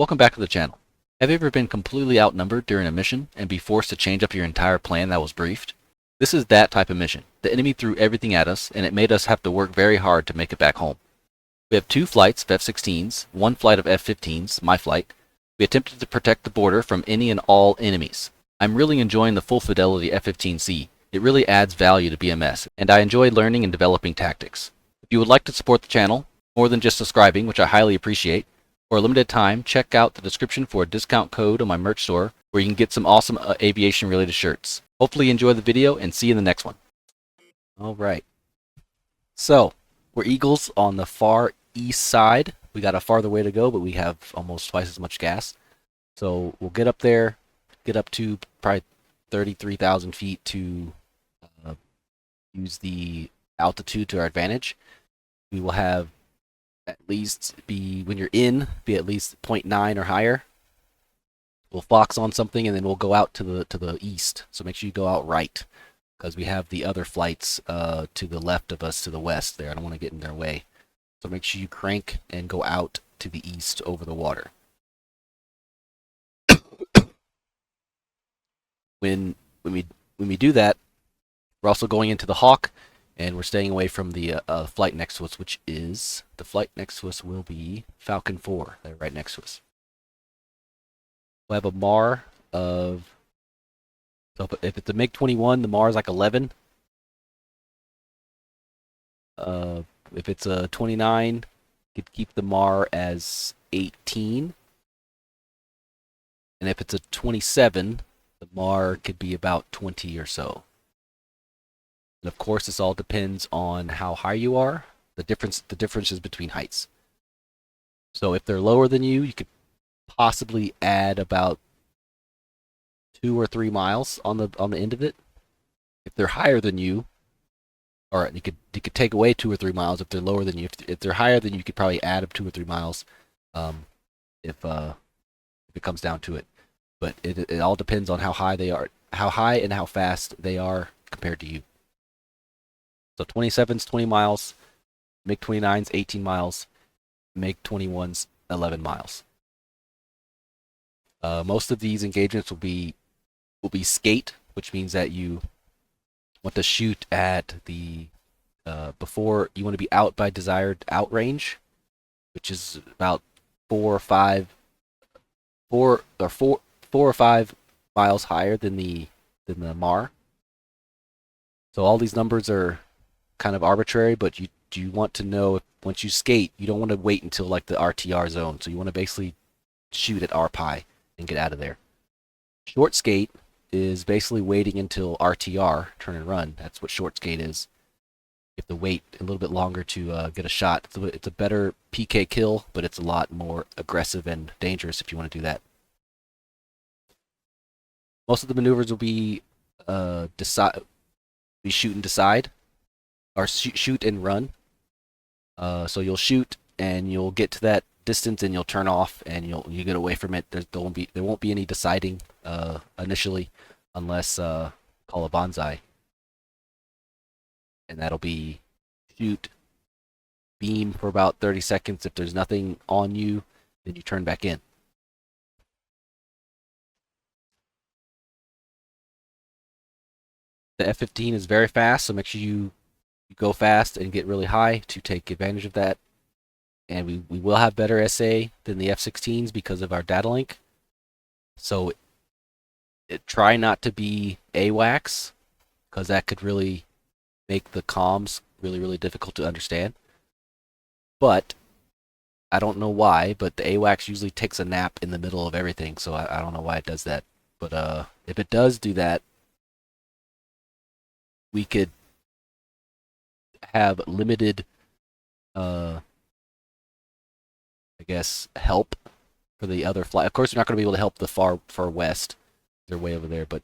Welcome back to the channel. Have you ever been completely outnumbered during a mission and be forced to change up your entire plan that was briefed? This is that type of mission. The enemy threw everything at us and it made us have to work very hard to make it back home. We have 2 flights of F-16s, 1 flight of F-15s, my flight. We attempted to protect the border from any and all enemies. I'm really enjoying the full fidelity F-15C. It really adds value to BMS, and I enjoy learning and developing tactics. If you would like to support the channel, more than just subscribing, which I highly appreciate, for a limited time, check out the description for a discount code on my merch store where you can get some awesome aviation related shirts. Hopefully you enjoy the video and see you in the next one. Alright. So, we're Eagles on the far east side. We got a farther way to go, but we have almost twice as much gas. So we'll get up there, get up to probably 33,000 feet to use the altitude to our advantage. We will have at least when you're in, be at least 0.9 or higher. We'll fox on something and then we'll go out to the east. So make sure you go out right, because we have the other flights to the left of us to the west there. I don't want to get in their way. So make sure you crank and go out to the east over the water. When we do that, we're also going into the Hawk, and we're staying away from the flight next to us, which is the flight next to us will be Falcon 4. They're right next to us. We'll have a MAR of, so if it's a MiG-21, the MAR is like 11. If it's a 29, you could keep the MAR as 18. And if it's a 27, the MAR could be about 20 or so. And of course, this all depends on how high you are. The differences between heights. So if they're lower than you, you could possibly add about 2 or 3 miles on the end of it. If they're higher than you, or you could take away 2 or 3 miles if they're lower than you. If they're higher than you, could probably add up 2 or 3 miles, if it comes down to it. But it all depends on how high they are, how high and how fast they are compared to you. So 27's 20 miles, MiG-29's 18 miles, MiG-21's 11 miles. Most of these engagements will be skate, which means that you want to shoot at the before you want to be out by desired out range, which is about 4 or 5 miles higher than the MAR. So all these numbers are kind of arbitrary, but you want to know if, once you skate, you don't want to wait until like the RTR zone. So you want to basically shoot at RPI and get out of there. Short skate is basically waiting until RTR, turn and run. That's what short skate is. You have to wait a little bit longer to get a shot. It's a better PK kill, but it's a lot more aggressive and dangerous if you want to do that. Most of the maneuvers will be shoot and decide, or shoot and run. So you'll shoot and you'll get to that distance and you'll turn off and you get away from it. There won't be any deciding initially, unless call a bonsai, and that'll be shoot, beam for about 30 seconds. If there's nothing on you, then you turn back in. The F-15 is very fast, so make sure you go fast and get really high to take advantage of that. And we will have better SA than the F-16s because of our data link. So try not to be AWACS, because that could really make the comms really difficult to understand. But I don't know why, but the AWACS usually takes a nap in the middle of everything, so I don't know why it does that. But if it does do that, we could have limited, I guess, help for the other flight. Of course, we're not going to be able to help the far west. They're way over there, but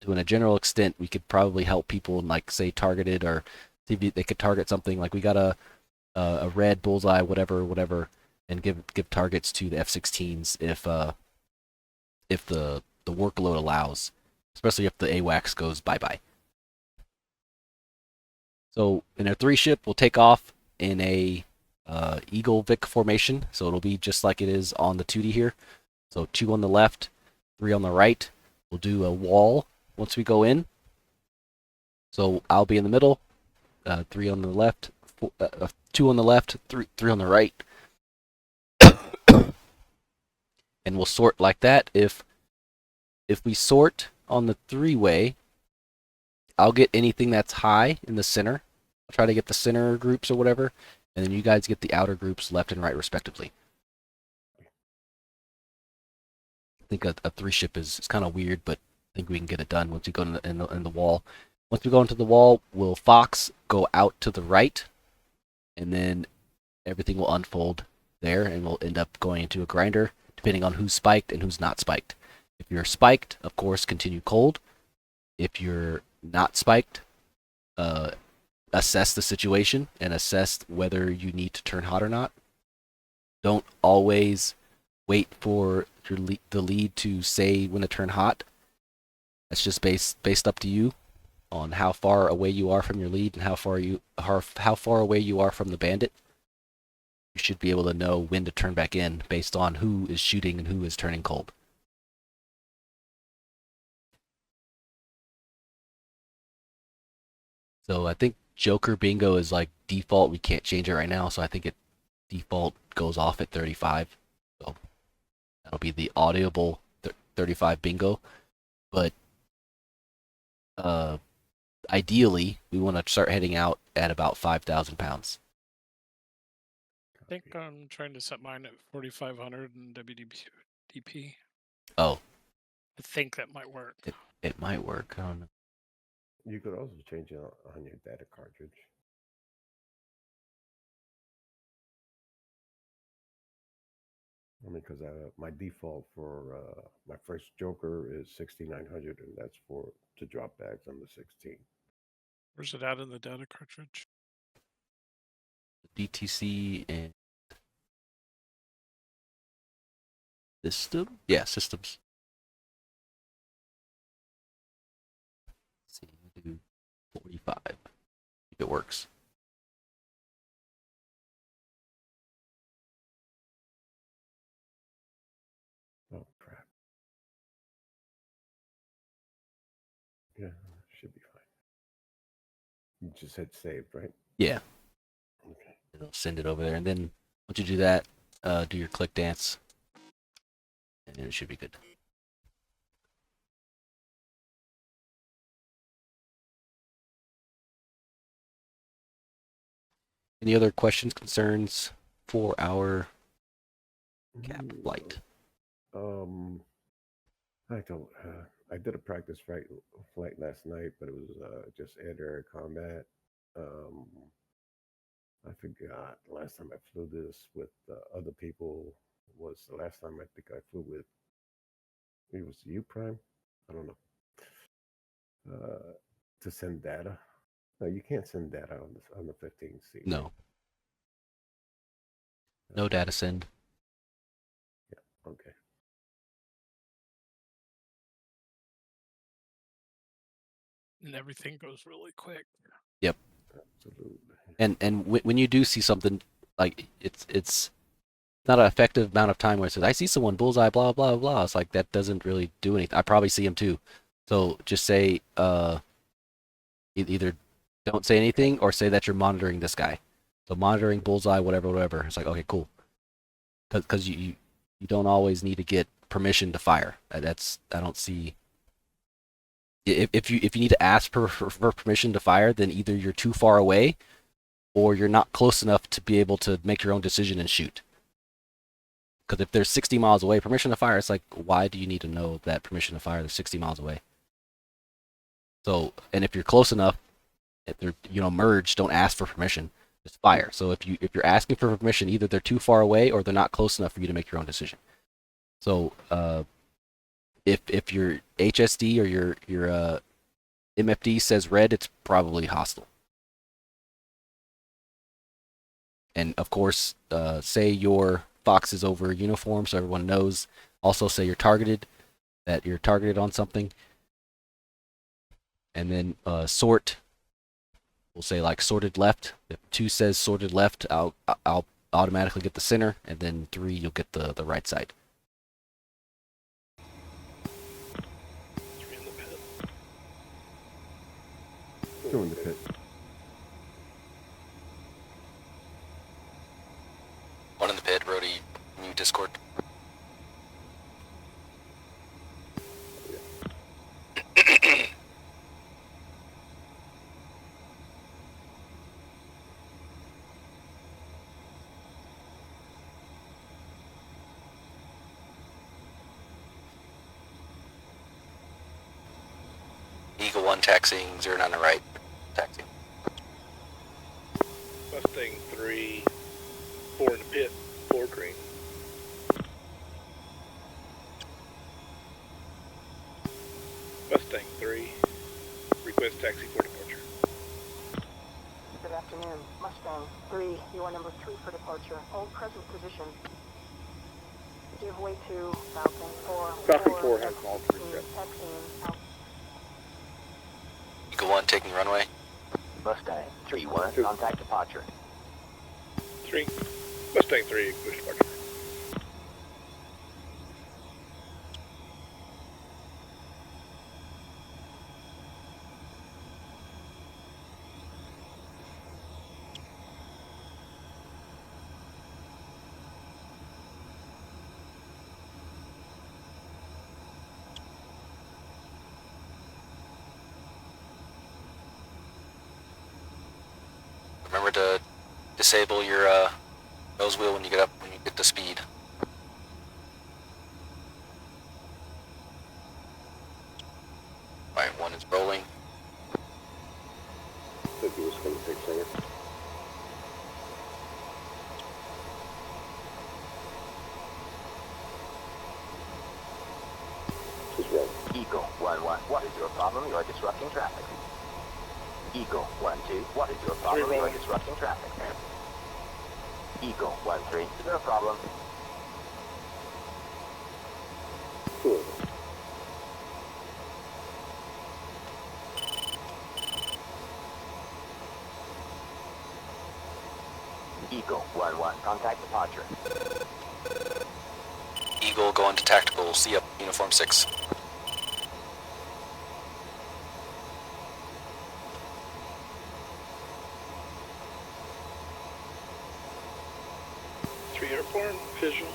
to a general extent, we could probably help people in, like, say, targeted, or see if they could target something. Like we got a red bullseye, whatever, and give targets to the F-16s if the workload allows, especially if the AWACS goes bye-bye. So in our 3 ship, we'll take off in a Eagle Vic formation, so it'll be just like it is on the 2D here. So 2 on the left, 3 on the right. We'll do a wall once we go in. So I'll be in the middle, 3 on the left, 2 on the left, three on the right. And we'll sort like that. If we sort on the 3-way, I'll get anything that's high in the center. I'll try to get the center groups or whatever, and then you guys get the outer groups left and right respectively. I think a 3-ship is kind of weird, but I think we can get it done once we go in the wall. Once we go into the wall, we'll Fox go out to the right, and then everything will unfold there, and we'll end up going into a grinder, depending on who's spiked and who's not spiked. If you're spiked, of course, continue cold. If you're not spiked, assess the situation and assess whether you need to turn hot or not. Don't always wait for the lead to say when to turn hot. That's just based up to you on how far away you are from your lead and how far away you are from the bandit. You should be able to know when to turn back in based on who is shooting and who is turning cold. So I think Joker Bingo is like default. We can't change it right now, so I think it default goes off at 35. So that'll be the audible 35 bingo. But ideally, we want to start heading out at about 5,000 pounds. I think I'm trying to set mine at 4,500 in WDP. Oh. I think that might work. It might work. I don't know. You could also change it on your data cartridge. I mean, because my default for my first Joker is 6,900, and that's to drop bags on the 16. Where's it at in the data cartridge? DTC and system? Yeah, systems. Let's see, we'll do 45. If it works. Oh, crap. Yeah, should be fine. You just hit saved, right? Yeah. Okay. It'll send it over there. And then once you do that, do your click dance. And then it should be good. Any other questions, concerns for our cap flight? I did a practice flight last night, but it was just air-to-air combat. I forgot the last time I flew this with other people was the last time I think I flew with. It was U Prime. I don't know. To send data. No, you can't send data on the 15C. No. No data send. Yeah. Okay. And everything goes really quick. Yep. Absolutely. And when you do see something like it's not an effective amount of time where it says I see someone bullseye blah blah blah. It's like that doesn't really do anything. I probably see him too. So just say either don't say anything or say that you're monitoring this guy. So monitoring bullseye whatever. It's like okay cool. Because you don't always need to get permission to fire. I don't see. If you need to ask for permission to fire, then either you're too far away, or you're not close enough to be able to make your own decision and shoot. Because if they're 60 miles away, permission to fire, it's like, why do you need to know that permission to fire? They're 60 miles away. So, and if you're close enough, if they're merged, don't ask for permission, just fire. So if you're asking for permission, either they're too far away or they're not close enough for you to make your own decision. So if your HSD or your MFD says red, it's probably hostile. And of course, say your Fox is over uniform so everyone knows. Also say you're targeted, that you're targeted on something. And then sort, we'll say like sorted left. If 2 says sorted left, I'll automatically get the center, and then 3 you'll get the right side. Two in the pit. One in the pit, Rody, new Discord. Eagle 1 taxiing, 09 on the right, taxiing. Mustang 3, 4 in the pit, 4 green. Mustang 3, request taxi for departure. Good afternoon. Mustang 3, you are number 3 for departure. Hold present position. Give way to Falcon 4. Falcon 4 has all 3 sets. Taxiing out. Eagle 1 taking runway. Mustang 3-1, Two. contact departure. 3, Mustang 3, push departure. Remember to disable your nose wheel when you get to speed. Alright, 1 is rolling. Said he was going to take singer. Just roll. Eagle 1-1, what is your problem? You are disrupting traffic. Eagle 1-2, what is your problem? You are disrupting traffic. Eagle 1-3, is there a problem? Two of them. Eagle 1-1, contact departure. Eagle going to tactical, see up, uniform 6. Airborne, visual.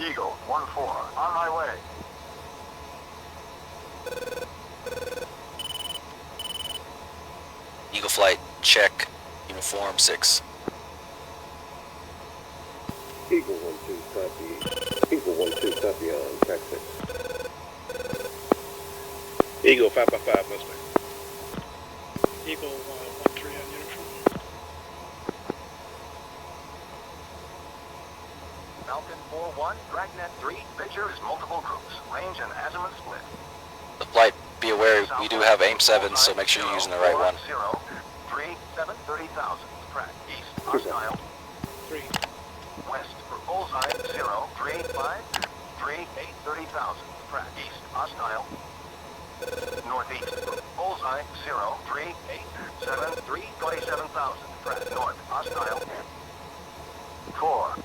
Eagle 1-4, on my way. Eagle flight, check, uniform 6. Eagle 1-2, copy. Eagle 1-2, copy on track 6. Eagle 555, Mustang. Eagle 1-3 on uniform. Falcon 4-1, Dragnet 3, picture is multiple groups, range and azimuth split. The flight, be aware we do have AIM 7, so make sure you're using the right one. 0-3-7, 30,000, track east, hostile. 3. West for bullseye 0-3-5, 3-8, 30,000, track east, hostile. Northeast for bullseye 0-3-8, 7-3, 27,000, track north, hostile. 4.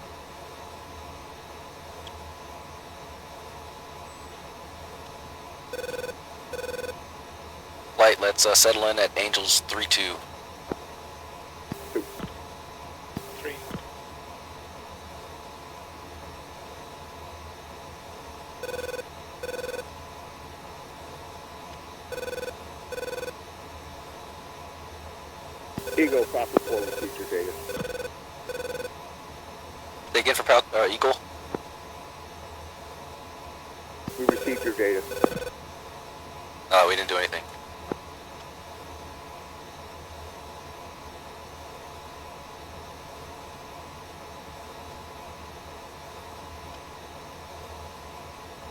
Flight, let's settle in at Angels 3-2. 3. Eagle Falcon 4 received your data. Say again for Eagle. We received your data. We didn't do anything.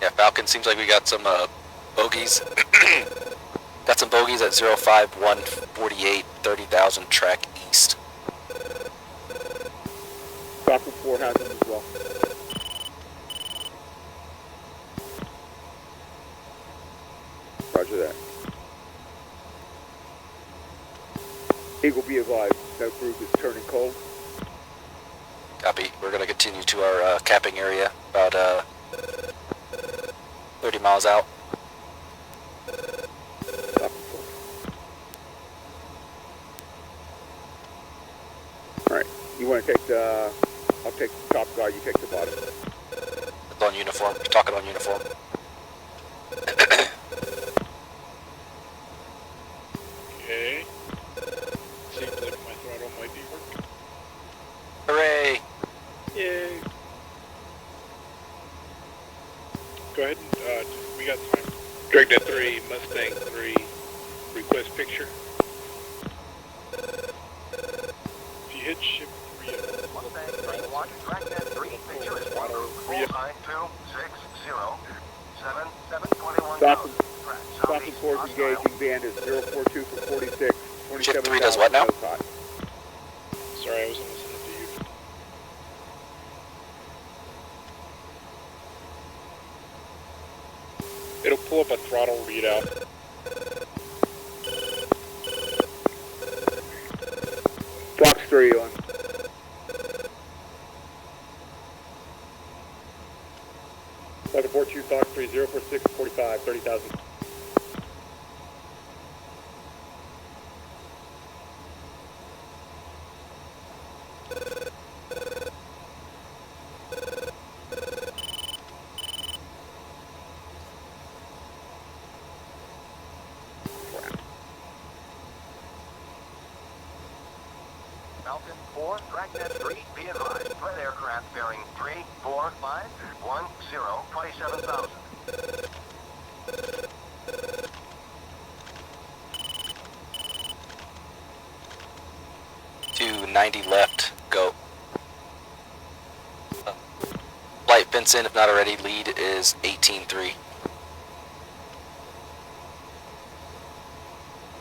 Yeah, Falcon, seems like we got some bogeys. Got some bogeys at 05148, 30,000 track east. Falcon 4 has them as well. Roger that. Eagle, be advised, that group is turning cold. Copy. We're going to continue to our capping area, about 30 miles out. Alright, you want to take the... I'll take the top guard, you take the bottom. It's on uniform. You're talking on uniform. Okay. Seems like my throttle might be working. Hooray! Yay. Go ahead and, we got time. Dragnet 3, Mustang 3, request picture. If you hit ship 3 Mustang 3-1, Dragnet 3, picture is 1 group, bullseye 260, 721,000. Falcon 4 is engaging, band is 042 for 46, Ship 3 does what now? Osan. Sorry, I wasn't listening to you. It'll pull up a throttle readout. Fox 3 on. Falcon 4 2, Fox 3, 046, 45, 30,000. Falcon 4, Dragnet 3, be advised, threat aircraft bearing 34510, 27,000. 290 left, go. Flight Vincent, if not already, lead is 18-3.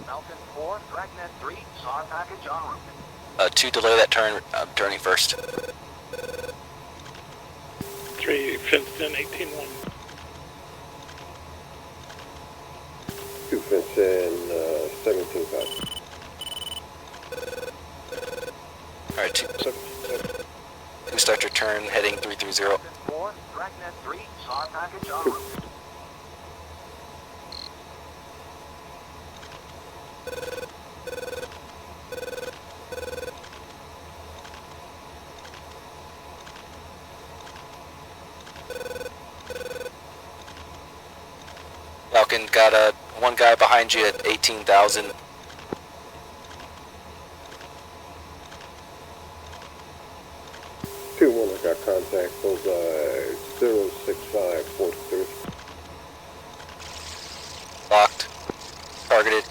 Falcon 4, Dragnet 3, SAR package en route. 2, delay that turn, I'm turning first. 3, fenced in, 18-1. 2 fence in 17,000. Alright, 2, 17-7. start your turn, heading 330. Falcon 4, Dragnet 3, SAR package en route. Falcon got one guy behind you at 18,000. I got contact, bullseye 06543. Locked. Targeted.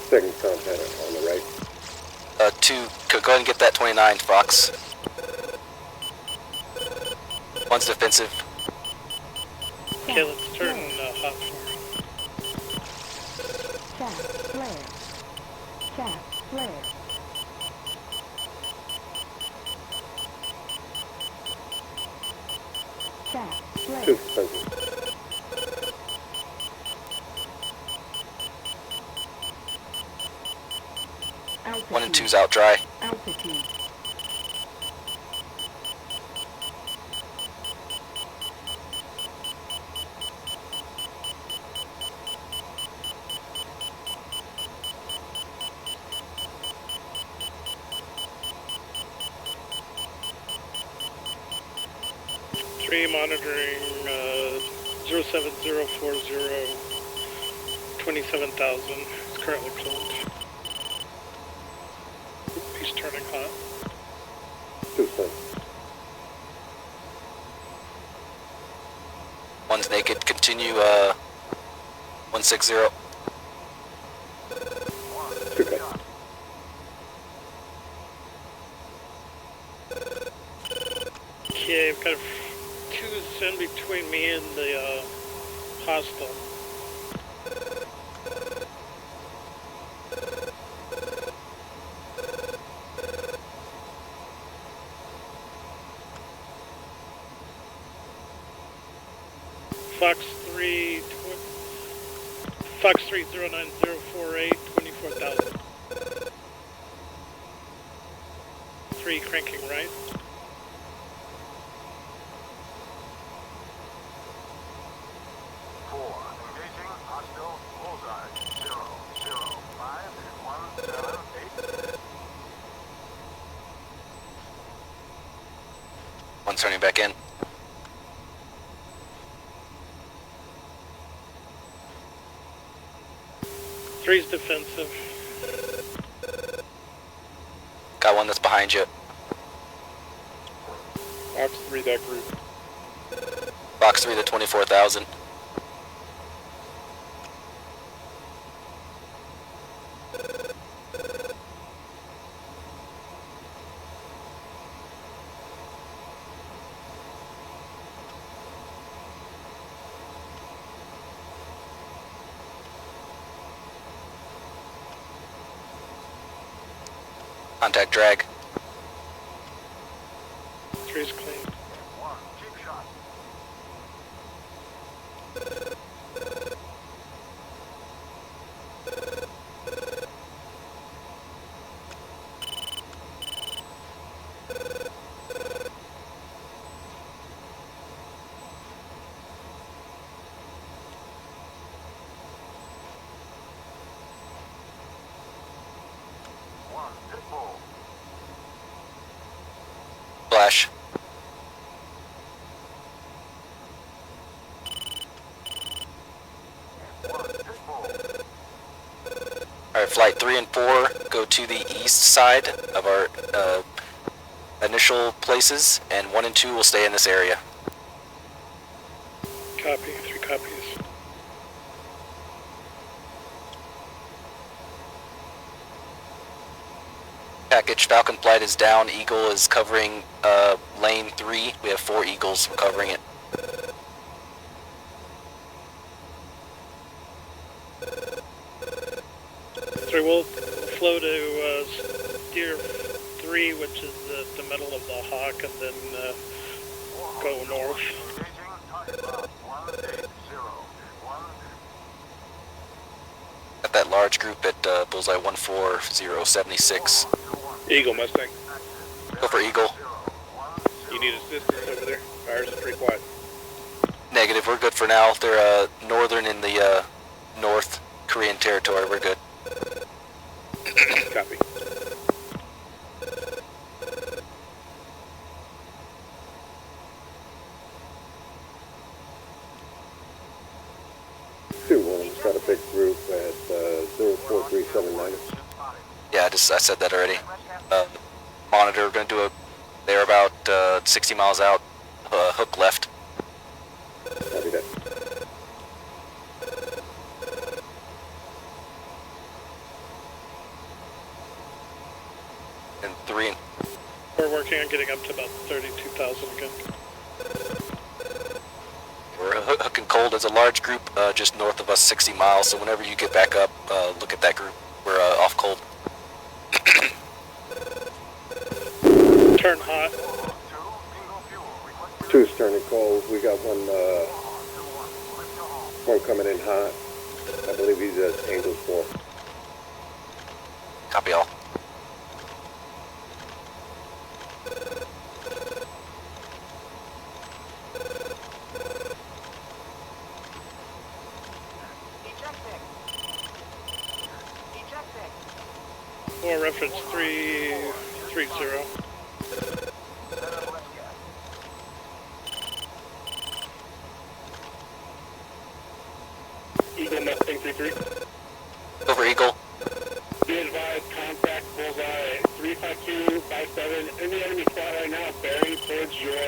Second contact on the right. 2, go ahead and get that 29, Fox. One's defensive. Okay, let's turn hot. Shaft flare. Shaft flare. Shaft flare. 2 fences. Altitude. 1 and 2's out dry. Altitude. Monitoring 07040, 27,000. It's currently cloned. He's turning hot. 2 fences. One's naked. Continue 160. 2 cut. Okay, I've got 2's in between me and the hostile. Fox 3, Fox 309048, 24,000. 3 cranking right. One turning back in. Three's defensive. Got one that's behind you. Fox 3, that group. Box 3 to 24,000. Contact drag. Three's clean. Flash. Alright, flight 3 and 4 go to the east side of our initial places, and 1 and 2 will stay in this area. Copy, 3 copies. Package Falcon flight is down. Eagle is covering lane 3. We have 4 Eagles covering it. So we'll flow to steer 3, which is the middle of the Hawk, and then go north. Got that large group at bullseye 14076. Eagle Mustang. Go for Eagle. You need assistance over there? Ours is pretty quiet. Negative, we're good for now. They're northern in the North Korean territory. We're good. Copy. Got a big group at 04379. Yeah, I said that already. Monitor, we're gonna do they're about 60 miles out, hook left. Copy that. And 3 and We're working on getting up to about 32,000 again. we're hooking cold. There's a large group just north of us, 60 miles. So whenever you get back up, look at that group. We're off cold. Turn hot. 2's turning cold. We got one coming in hot. I believe he's at Angels 4. Copy all. Or reference 330. Eagle Mustang 33. Over Eagle. Be advised, contact bullseye 35257. In the enemy spot right now, bearing towards your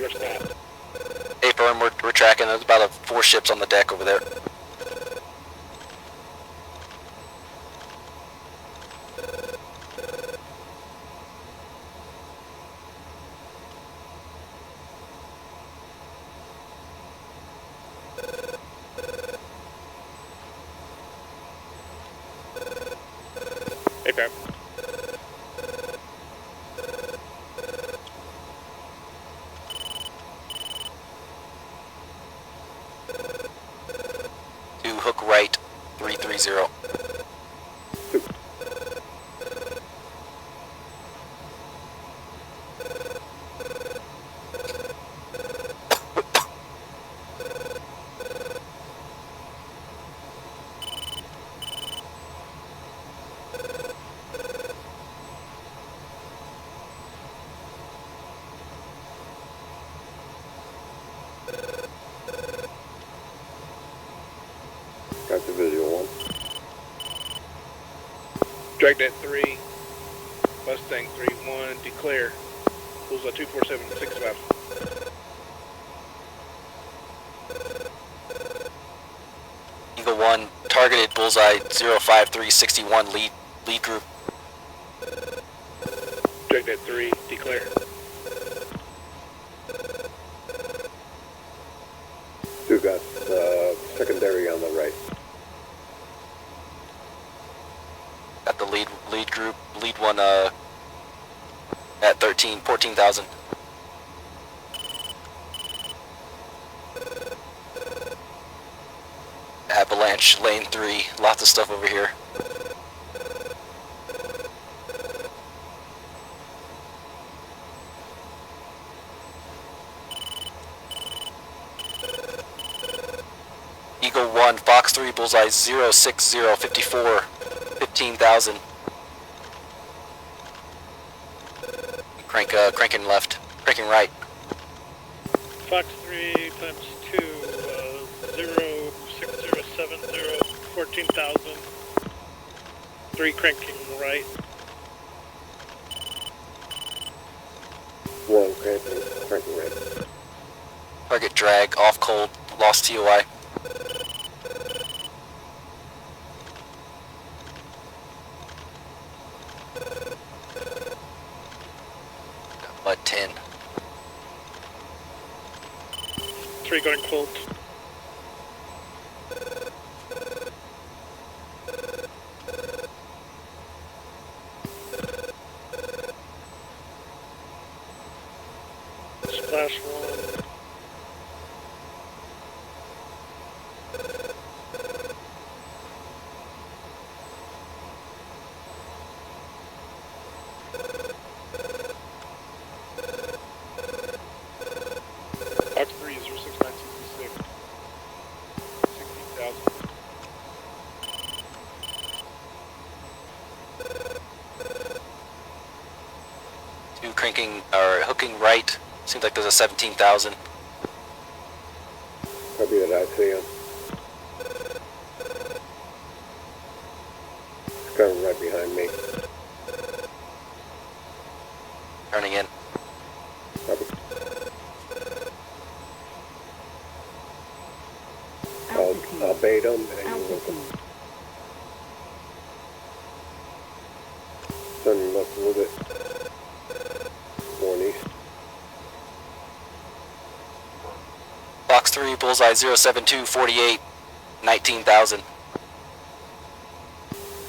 spot. Hey, firm, we're tracking. There's about 4 ships on the deck over there. Hey, Pam. hook right 330. Got the visual one. Dragnet 3, Mustang 3-1, declare. Bullseye 24765. Eagle 1 targeted bullseye 05361 lead group. Dragnet 3, declare. Two got secondary on the right. Got the lead group, lead one at 14,000. Avalanche, lane 3, lots of stuff over here. Eagle 1, Fox 3, bullseye 06054, 15,000. Cranking left, cranking right. Fox 3 times 2, 06070, 14,000. 3 cranking right. One cranking right. Target drag, off cold, lost TOI. Mud 10. 3 going cold. Splash 1. Fox 3 is 06966. 16,000. Two cranking, or hooking right. Seems like there's a 17,000. Copy that, I see him. He's coming right behind me. Turning in. Copy. I'll bait him and you will turn left a little bit. Going east. Fox 3, bullseye 07248, 19,000.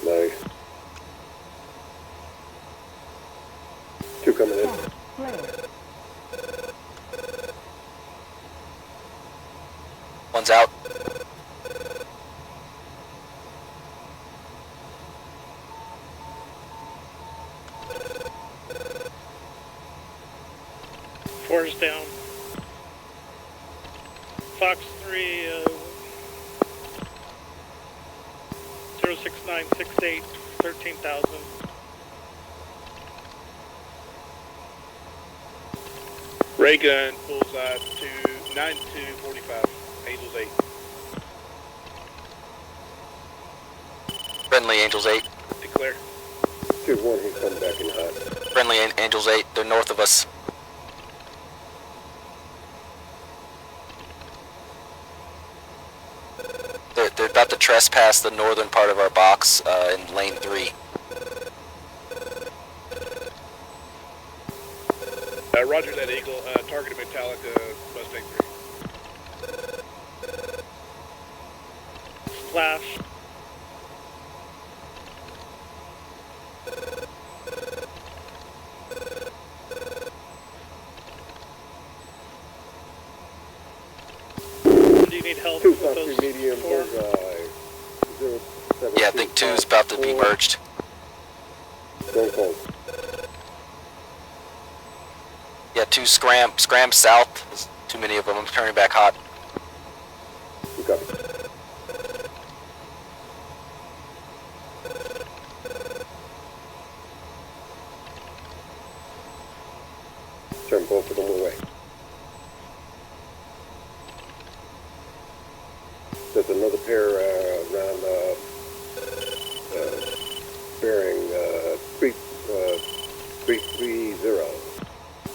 Nice. Two coming in. One's out. Four is down. Fox 3, 06968, 13,000. Ray gun, bullseye 29245. Angels 8. Friendly Angels 8. Declare. 2-1, he's coming back in hot. Friendly Angels 8. They're north of us. They're about to trespass the northern part of our box in lane 3. Roger that, Eagle. Targeted Metallica, Mustang 3. Splash. Do you need help Two with Fox those 3 medium, 4? bullseye. 2 is about to be merged. Going cold. Yeah, 2 scram south. There's too many of them. I'm turning back hot. You copy. Turn both of them away. There's another pair around bearing 330.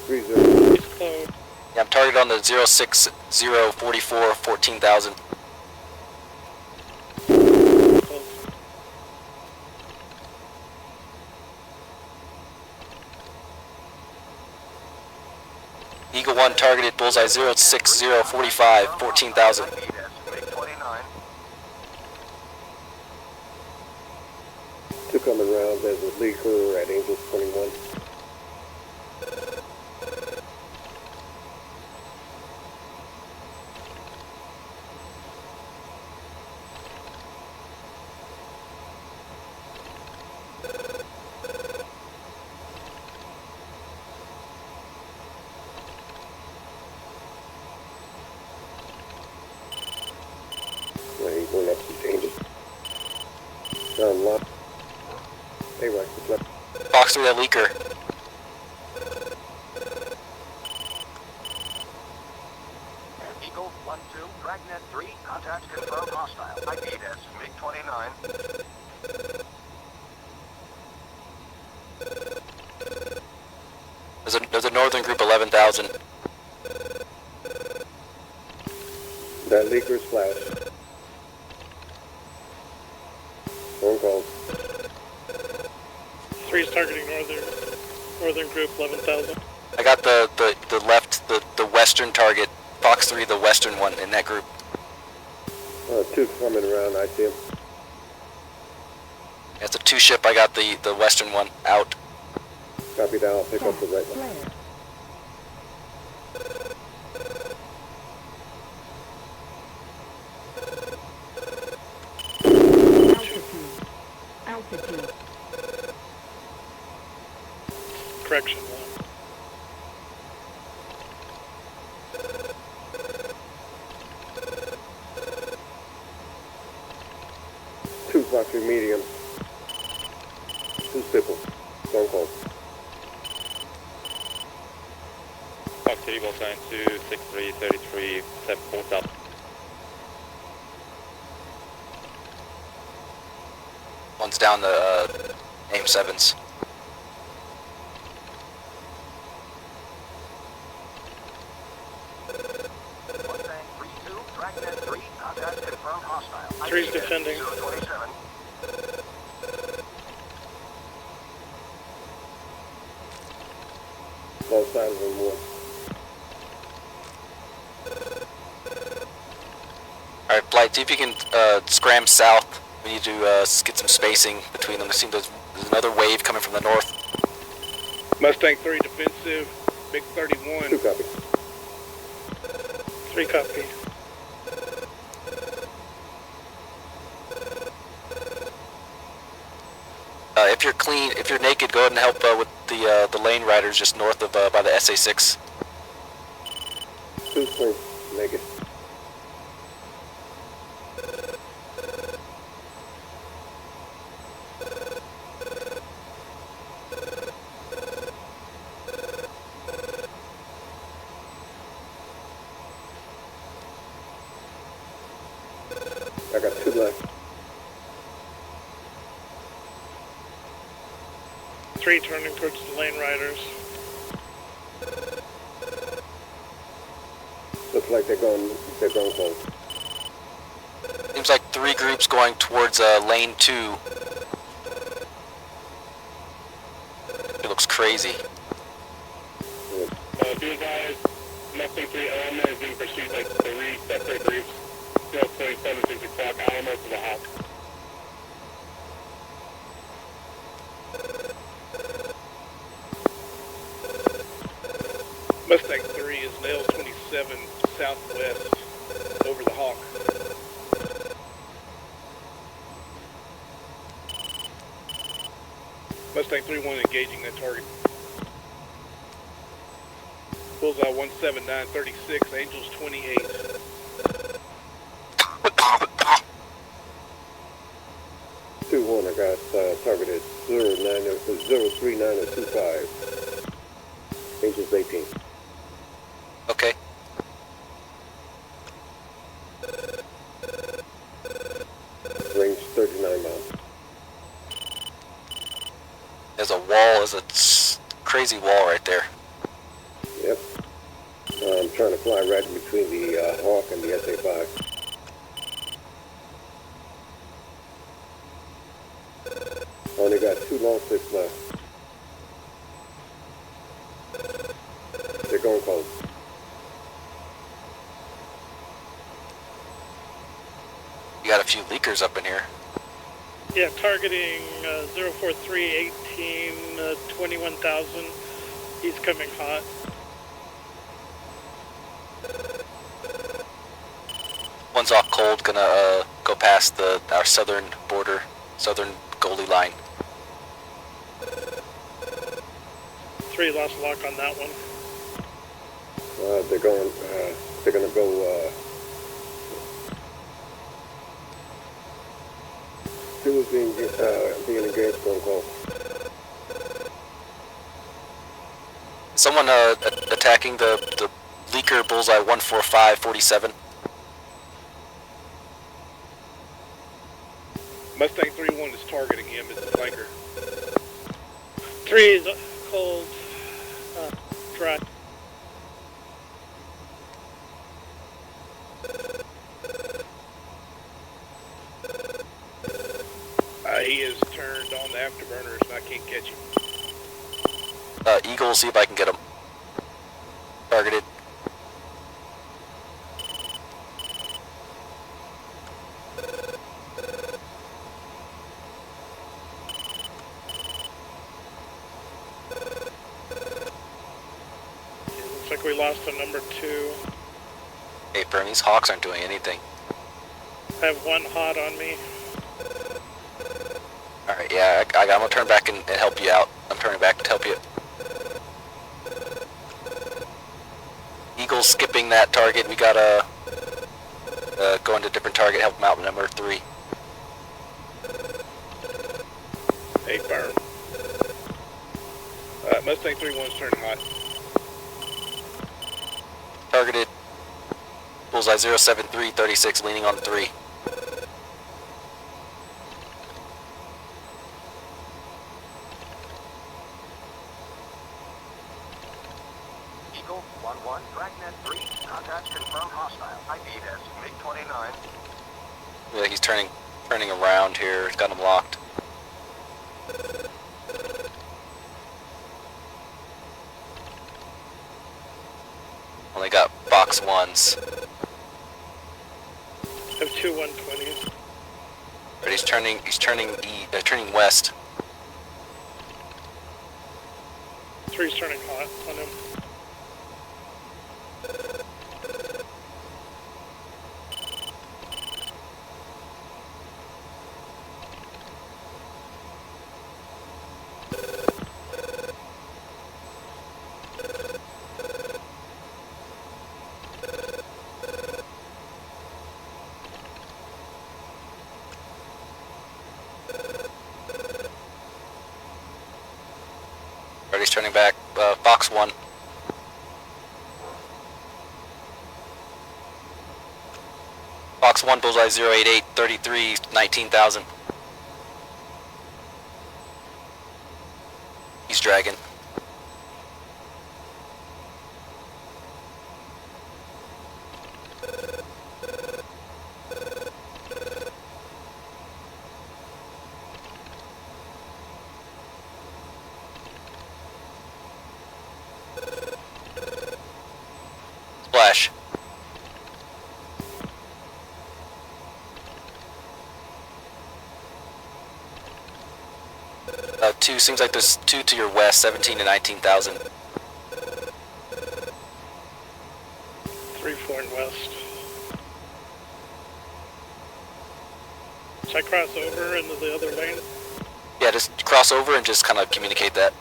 30. It's closed. Yeah, I'm targeted on the 06044 14,000. Eagle 1 targeted bullseye 06045 14,000. Two coming around. There's a leaker at Angels 21. He's going up to Angels. Lock. Hey, right, it's left. Fox 3, that leaker. Eagle 1-2, Dragnet 3, contact confirmed hostile. IPS, MiG-29. There's a northern group 11,000. That leaker is flashed. Phone call. 3's targeting northern group 11,000. I got the left, the western target. Fox 3, the western one in that group. Two coming around, I see him. It's a 2 ship. I got the western one out. Copy that, I'll pick up the right one. Altitude. Correction 1. Two Foxy medium. Two Stipple. Phone call. Fox City, Eagle sign 26333, 74,000. One's down the AIM 7s. Mustang 3-2, Dragnet 3, contact confirmed hostile. 3's defending. 027. Both sides of them one. Alright, Blight, see if you can scram south. We need to get some spacing between them. It seems there's another wave coming from the north. Mustang 3 defensive, MiG-31. Two copy. 3 copy. If you're clean, if you're naked, go ahead and help with the lane riders just north of by the SA6. Two swing. Naked. I got two left. 3 turning towards the lane riders. Looks like they're going cold. Seems like 3 groups going towards lane 2. It looks crazy. Be advised, Mustang 3 element is being pursued by 3 separate groups. 027 6 o'clock, Alamo to the Hawk. Mustang 3 is Nails 27 southwest over the Hawk. Mustang 3-1 engaging that target. Bullseye 17936, Angels 28. Two one, I got targeted 03925. Angels 18. Okay. Range 39 miles. There's a wall. There's a crazy wall right there. Yep. I'm trying to fly right in between the Hawk and the SA-5. Only got 2 long sticks left. They're going cold. You got a few leakers up in here. Yeah, targeting 04318, 21,000. He's coming hot. One's off cold, gonna go past our southern border, southern goalie line. 3 lost lock on that one. They're gonna go, two is being engaged, going cold. Someone attacking the leaker bullseye 14547. Mustang 3-1 is targeting him as a flanker. 3 is cold. Dry. He is turned on the afterburners and I can't catch him. Eagle, see if I can get him. Targeted. Looks like we lost a number 2. Hey, Fern, these Hawks aren't doing anything. I have 1 hot on me. Alright, yeah, I'm gonna turn back and help you out. I'm turning back to help you. Eagle's skipping that target. We gotta go into a different target, help him out with number 3. Hey, firm. Mustang 3-1's turning hot. Targeted. Bullseye 07336, leaning on 3. Eagle 1-1, Dragnet 3, contacts confirmed hostile. ID as MiG-29. Yeah, he's turning around here. He's got him locked. Only got box 1s. I have 2 120s. But he's turning west. 3's turning hot on him. He's turning back. Box 1. Box 1, bullseye 08833, 19,000. He's dragging. Splash. Two, seems like there's 2 to your west, 17 to 19,000. 3-4 and west. Should I cross over into the other lane? Yeah, just cross over and just kind of communicate that.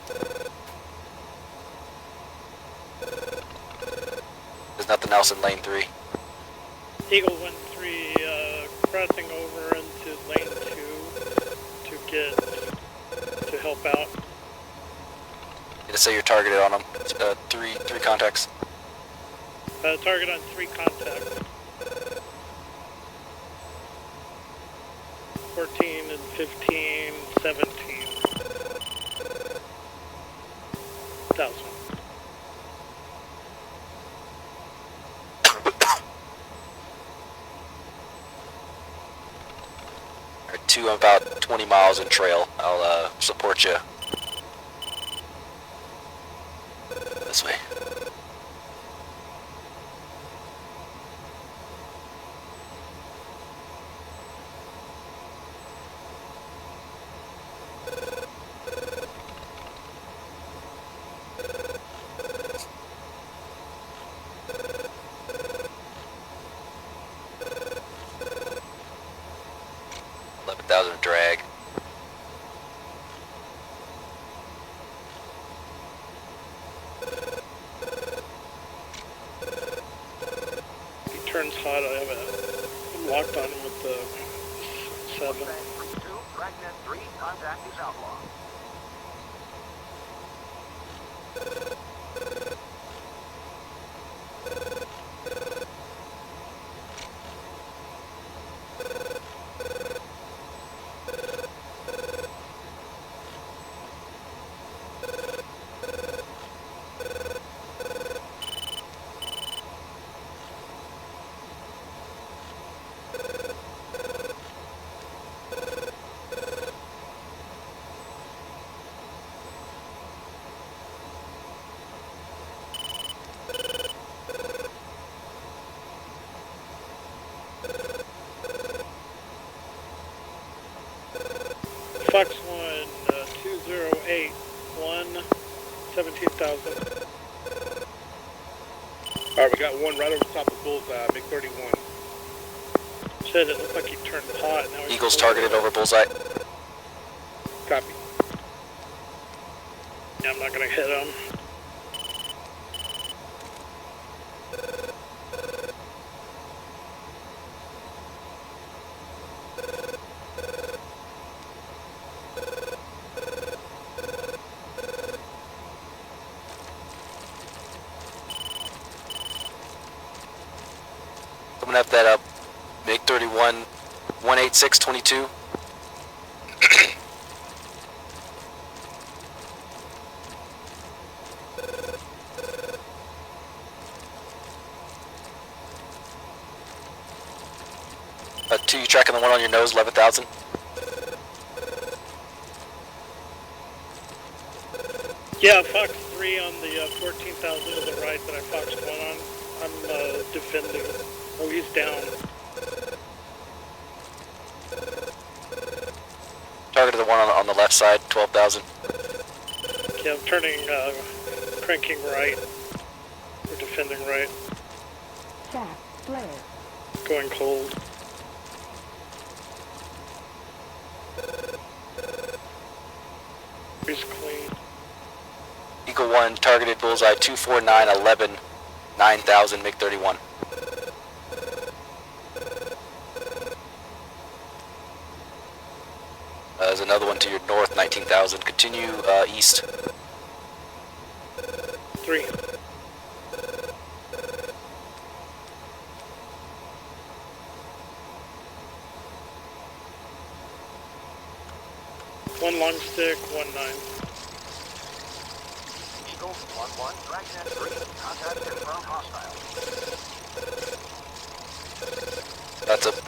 There's nothing else in lane 3. Eagle 1-3, crossing over into lane 2 to help out. Just say you're targeted on them. Three contacts. Target on 3 contacts. 14 and 15, 17. 1,000. Alright, 2 about 20 miles in trail. I'll support you. This way. Drag. He turns hot. I have a locked on him with the 7. Mustang 3-2, Dragnet 3, contact is outlaw. Fox 1, 208, 17,000. Alright, we got one right over the top of Bullseye, MiG-31. Said it looked like he turned hot. Now he's Eagle's cold. targeted over Bullseye. Copy. Yeah, I'm not gonna hit him. Coming up that up. MiG-31, 18622. Two, you tracking the one on your nose, 11,000. Yeah, Fox 3 on the 14,000 to the right that I Fox 1 on. I'm defending. Oh, he's down. Targeted the one on the left side, 12,000. Yeah, I'm turning, cranking right. We're defending right. Shaft, flare. Going cold. He's clean. Eagle 1, targeted Bullseye, 24911, 9,000, MiG-31. There's another one to your north, 19,000. Continue east. 3. One long stick, 1-9. Eagle 1-1, Dragnet 3, contact confirmed hostile.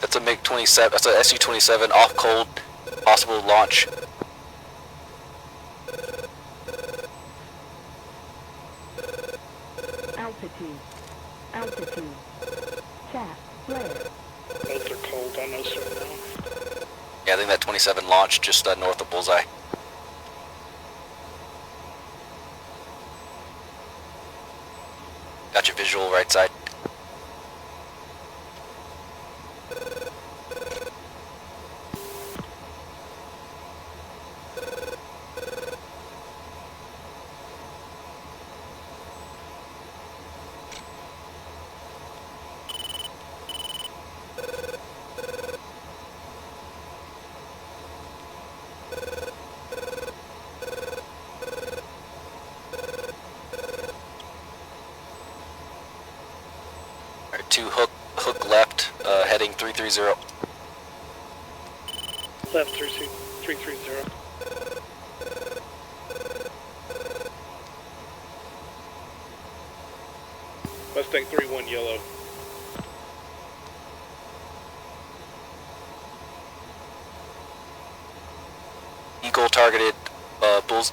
That's a MiG-27. That's a Su-27 off cold. Possible launch. Altitude. Altitude. Shaft, flare. Both are cold on us right now. Yeah, I think that 27 launched just north of Bullseye. Got your visual right side. 330. Left 330. Mustang 3-1 yellow. Eagle targeted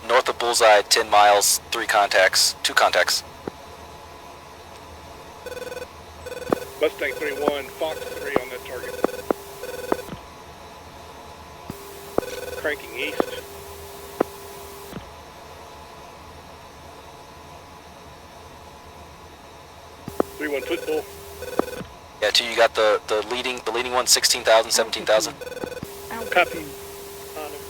north of Bullseye, 10 miles, 2 contacts. Mustang 3-1, Fox 3 on that target. Cranking east. Three-one football. Yeah, 2, you got the leading one, 16,000, 17,000. Copy. On him.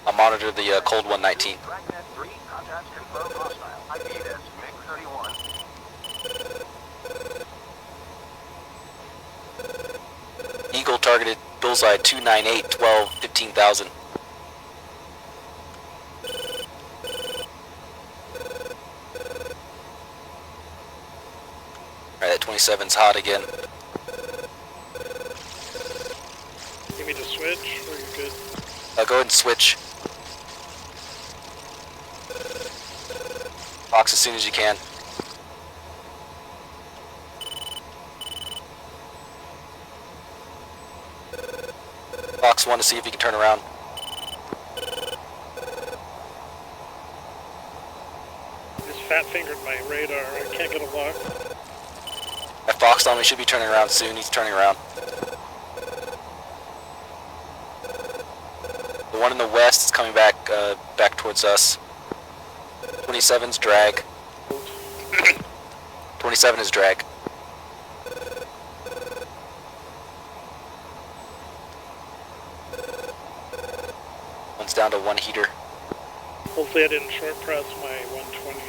I'll monitor the cold 119. Dragnet 3, contacts confirmed hostile. ID this, MiG-31. Eagle targeted Bullseye, 298, 12, 15,000. Alright, that 27's hot again. You need to switch, or you good? Go ahead and switch. Fox as soon as you can. Fox 1 to see if you can turn around. Just fat fingered my radar. I can't get a lock. That Fox on me should be turning around soon. He's turning around. The one in the west is coming back back towards us. 27's drag. 27 is drag. One's down to 1 heater. Hopefully I didn't short press my 120.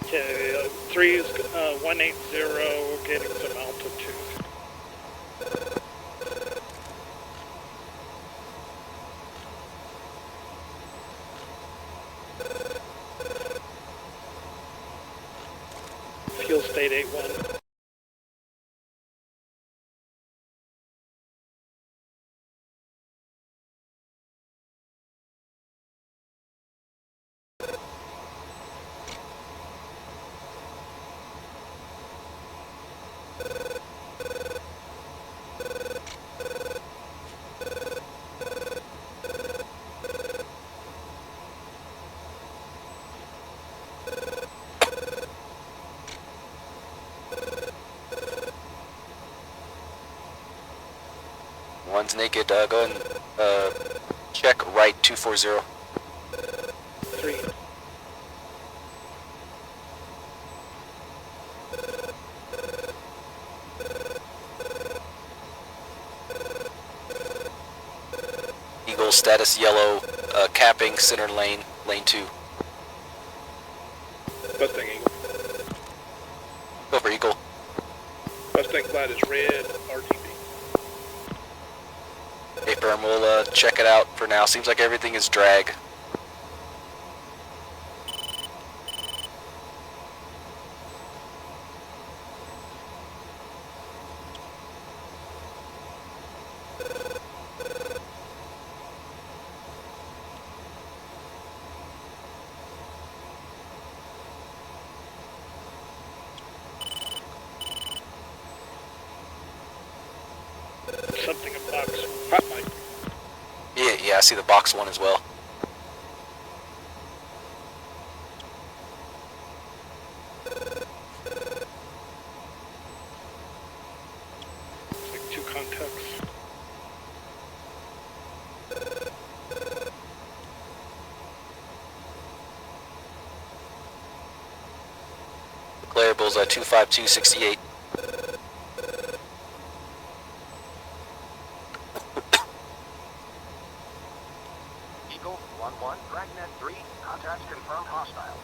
Okay, 3 is 180, getting some altitude. Fuel state 81. One's naked. Go ahead and check right 240. 3. Eagle status yellow, capping center lane, lane 2. Mustang Eagle. Go for Eagle. Mustang flight is red, RTB. Hey firm, we'll check it out for now. Seems like everything is drag. Something in box. Hot mic. Yeah, I see the box 1 as well. It's like 2 contacts. Declare Bullseye 25268. Eagle 1-1, Dragnet 3, contacts confirmed hostile.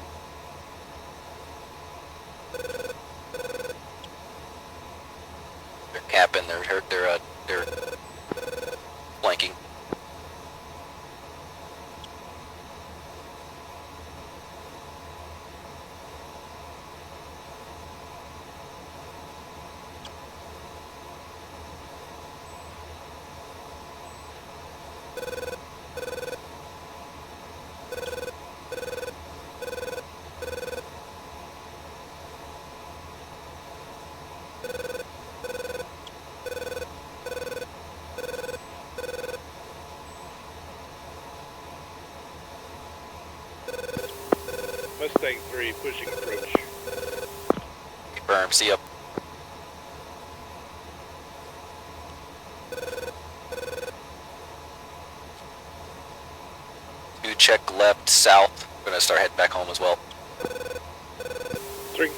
They're happen. They're flanking. Mustang 3 pushing approach. Confirm. See ya. You check left, south. We're gonna start heading back home as well. 3.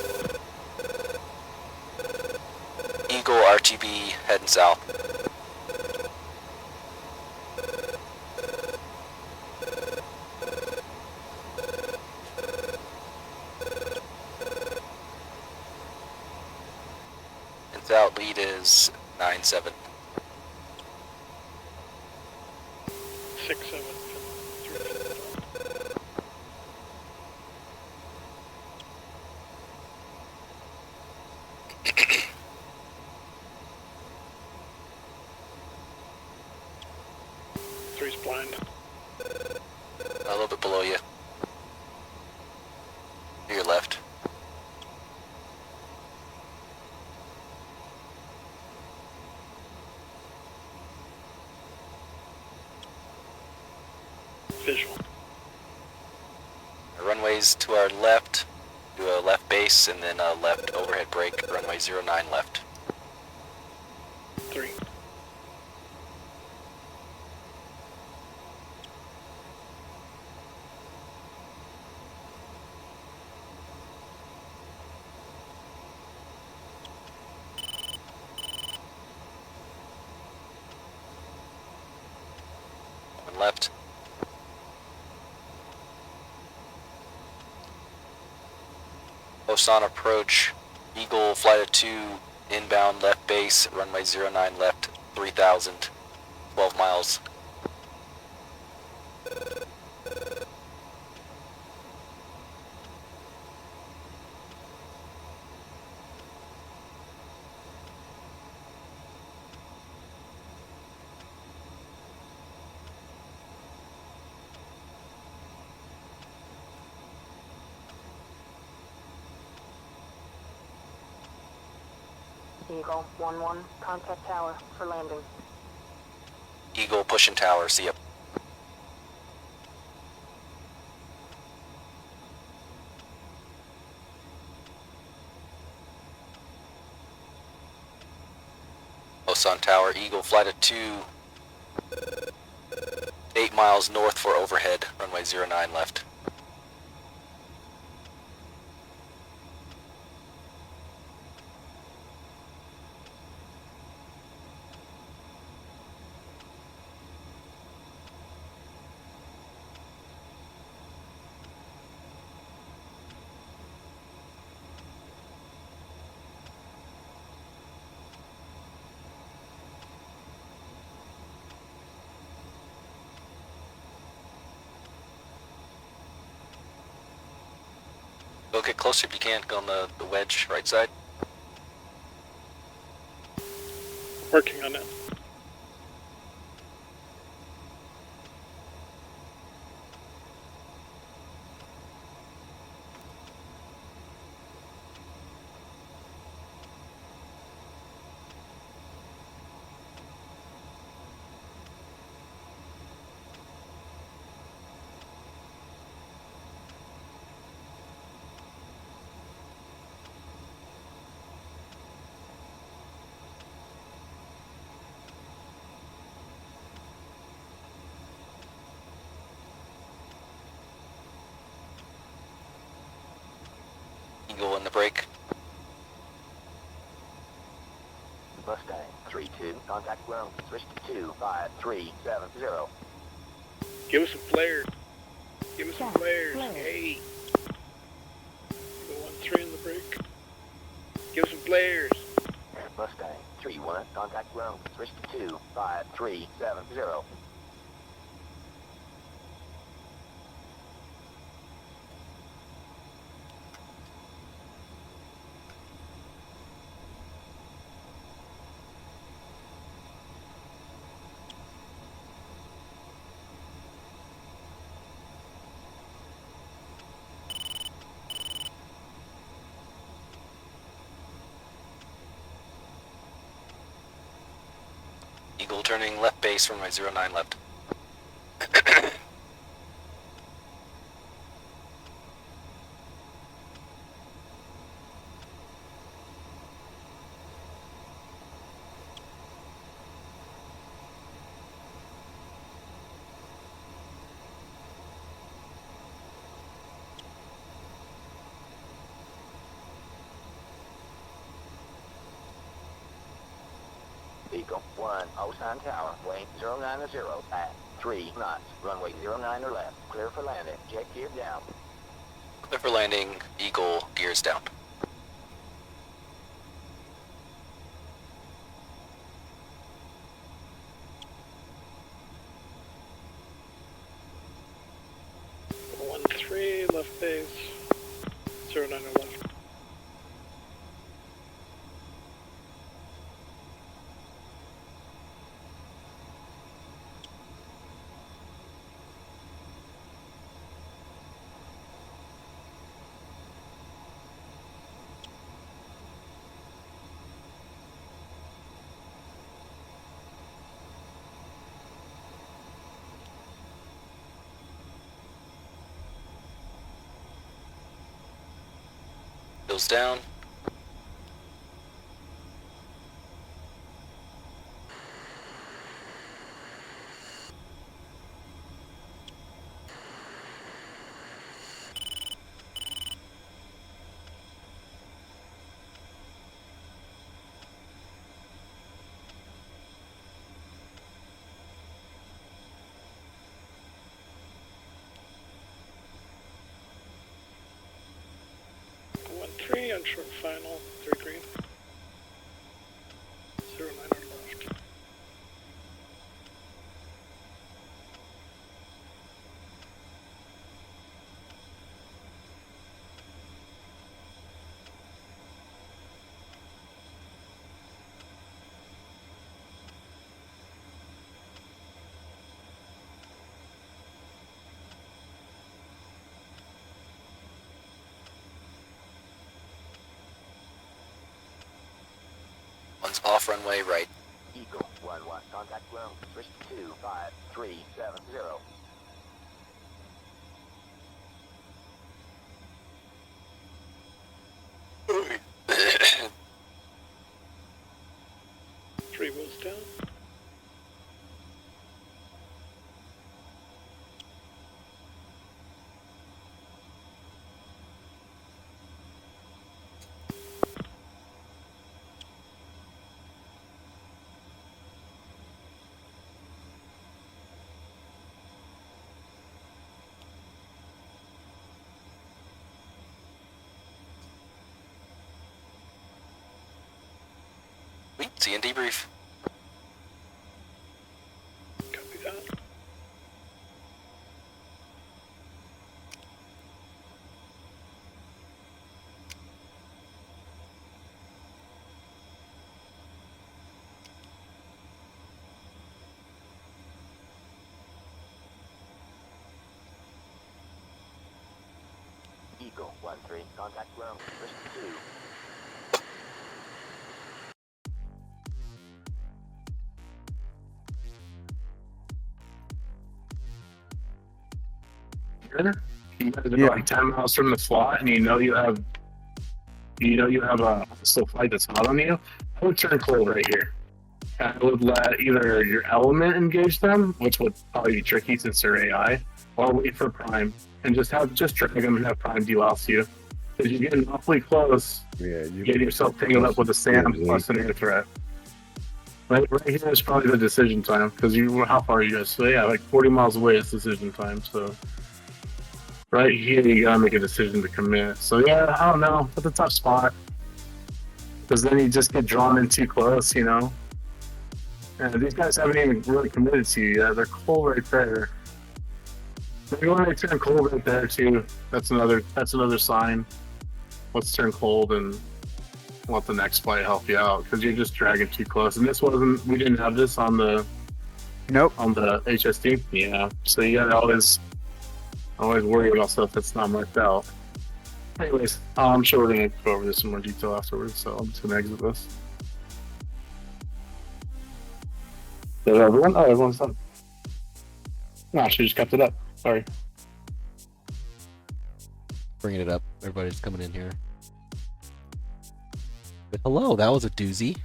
Eagle RTB heading south. And south lead is 9-7. 6, 7, 3. Three's blind. A little bit below you. To your left. Visual. Runways to our left. Do a left base and then a left overhead brake. Runway 09 left. 3. One left. Osan approach. Eagle flight of 2 inbound left base. Runway 09 left. 3,000. 12 miles. Eagle 1-1, contact tower for landing. Eagle pushing tower. See ya. Osan tower. Eagle flight of 2. 8 miles north for overhead. Runway 09 left. Go get closer if you can. Go on the wedge right side. Working on it. Eagle in the break. Mustang 3-2, contact ground, switch to 25370. Give us some flares. Give us some flares. Flare. Hey. Go 1-3 in the break. Give us some flares. Mustang 131, contact ground. Switch to 25370. Eagle turning left base from my 09 left. Eagle 1, Osan Tower, weight 090 at 3 knots, runway 09 or left, clear for landing, jet gear down. Clear for landing, Eagle, gears down. One three left base, 09 or left. Goes down. Three on short final, 3 green. 09 on left. One's off runway right. Eagle 1-1, contact ground, switch to 25370. Three wheels down. See you in debrief. Copy that. Eagle 1-3, contact ground, switch to 2. You guys are like 10 miles from the slot, and you know you have a hostile flight that's hot on you. I would turn cold right here. I would let either your element engage them, which would probably be tricky since they're AI, or wait for prime and just drag them and have prime delouse you. Because you're getting awfully close. Yeah, You get yourself tangled up with a SAM plus an air threat. Right here is probably the decision time, because how far are you guys? So yeah, like 40 miles away is decision time. So right here, you gotta make a decision to commit. So yeah, I don't know. That's a tough spot. Because then you just get drawn in too close, you know. And these guys haven't even really committed to you yet. They're cold right there. Maybe when they turn cold right there too, that's another sign. Let's turn cold and let the next flight help you out, because you're just dragging too close. And we didn't have this on the on the HSD. Yeah, so you gotta always worry about stuff that's not marked out. Anyways, I'm sure we're gonna go over this in more detail afterwards, so I'm just gonna exit this. Did everyone? Oh, everyone's done. No, she just kept it up. Sorry. Bringing it up. Everybody's coming in here. But hello, that was a doozy.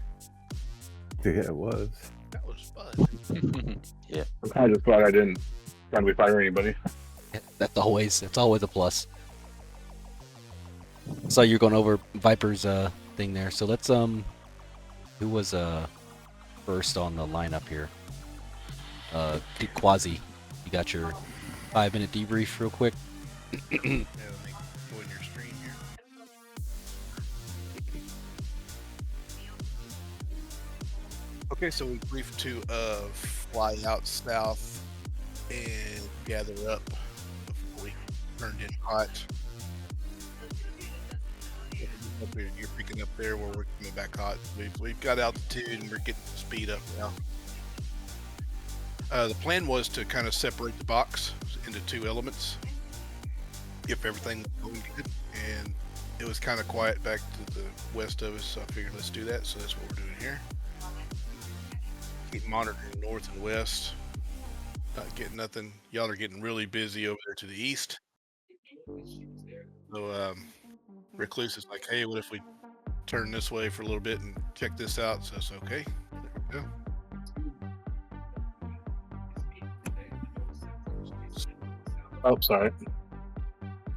Yeah, it was. That was fun. I'm kind of just glad I didn't try to fire anybody. That's always a plus. So you're going over Viper's thing there. So let's who was first on the lineup here? Quasi. You got your 5-minute debrief real quick. Yeah, let me go in your stream here. Okay, so we briefed to fly out south and gather up before we turned in hot. Up here, you're picking up there where we're coming back hot. We've got altitude and we're getting speed up now. The plan was to kind of separate the box into two elements if everything was going good, and it was kind of quiet back to the west of us, so I figured let's do that. So that's what we're doing here. Keep monitoring north and west. Not getting nothing. Y'all are getting really busy over there to the east. So Recluse is like, hey, what if we turn this way for a little bit and check this out? So it's okay. There we go. Oh, sorry.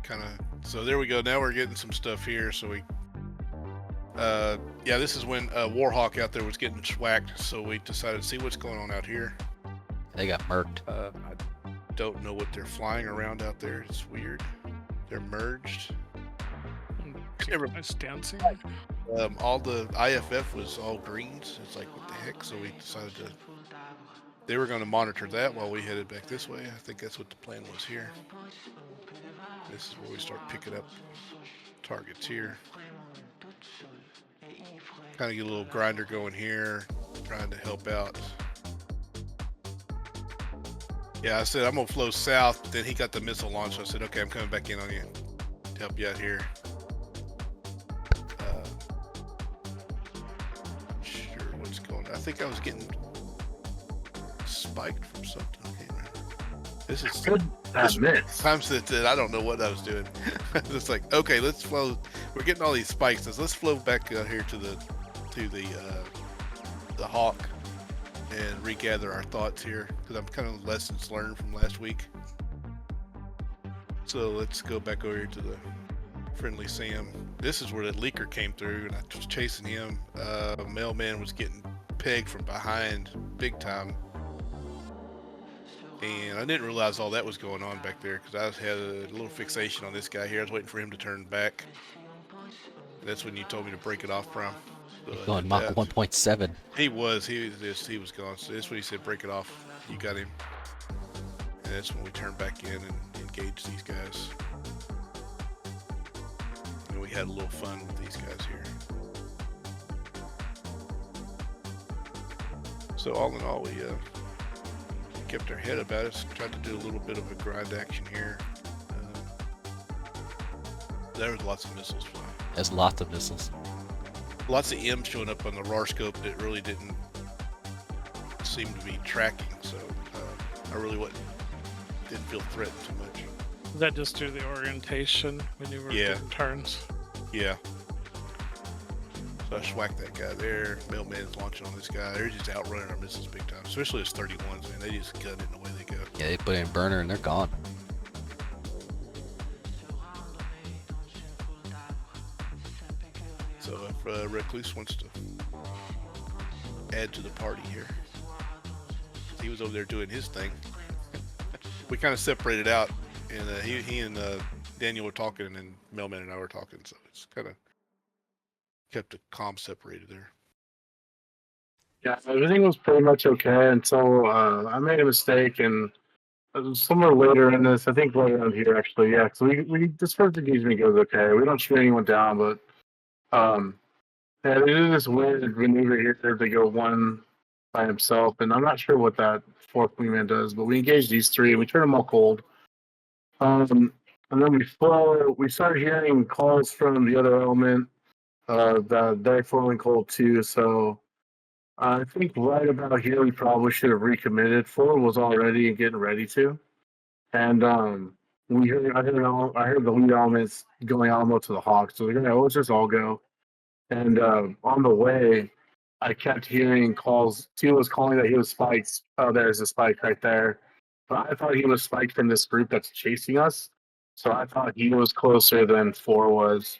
Kind of. So there we go. Now we're getting some stuff here. So we, yeah, this is when Warhawk out there was getting schwacked. So we decided to see what's going on out here. They got murked. I don't know what they're flying around out there. It's weird. They're merged. Everybody's dancing. All the IFF was all greens. It's like, what the heck? So we decided to. They were going to monitor that while we headed back this way. I think that's what the plan was here. This is where we start picking up targets here. Kind of get a little grinder going here, trying to help out. Yeah, I said I'm going to flow south, but then he got the missile launch. So I said, okay, I'm coming back in on you to help you out here. Sure, what's going on? I think I was getting spiked from something. I can't remember. This is Good. times that I don't know what I was doing. It's like, okay, let's flow. We're getting all these spikes. Let's flow back out here to the Hawk and regather our thoughts here, because I'm kind of lessons learned from last week. So let's go back over here to the friendly Sam. This is where that leaker came through, and I was chasing him. Mailman was getting pegged from behind big time. And I didn't realize all that was going on back there, because I had a little fixation on this guy here. I was waiting for him to turn back. That's when you told me to break it off from. So Going Mach 1.7. He was gone. So that's when he said break it off. You got him. And that's when we turned back in and engaged these guys. And we had a little fun with these guys here. So all in all, we kept our head about it. Tried to do a little bit of a grind action here. There was lots of missiles flying. There's lots of missiles. Lots of M's showing up on the RAR scope that really didn't seem to be tracking. So I really didn't feel threatened too much. Is that just through the orientation when you were doing turns? Yeah. So I schwacked that guy there. Mailman's launching on this guy. They're just outrunning our missiles big time. Especially as 31s, man. They just gun it in the way they go. Yeah, they put in burner and they're gone. So if Recluse wants to add to the party here. He was over there doing his thing. We kind of separated out, and he and Daniel were talking, and then Mailman and I were talking. So it's kind of kept the comm separated there. Yeah, everything was pretty much okay until I made a mistake and somewhere later in this, I think right around here actually, yeah. So we this first engagement goes okay. We don't shoot anyone down, but yeah, they do this weird maneuver here to go one by himself, and I'm not sure what that fourth wingman does. But we engage these three and we turn them all cold. And then we start hearing calls from the other element that they're flowing cold too. So I think right about here we probably should have recommitted. 4 was already getting ready to, and I heard the lead elements going almost to the Hawk. So we're like, let's just all go. And on the way, I kept hearing calls. 2 was calling that he was spiked. Oh, there's a spike right there. But I thought he was spiked from this group that's chasing us. So I thought he was closer than 4 was.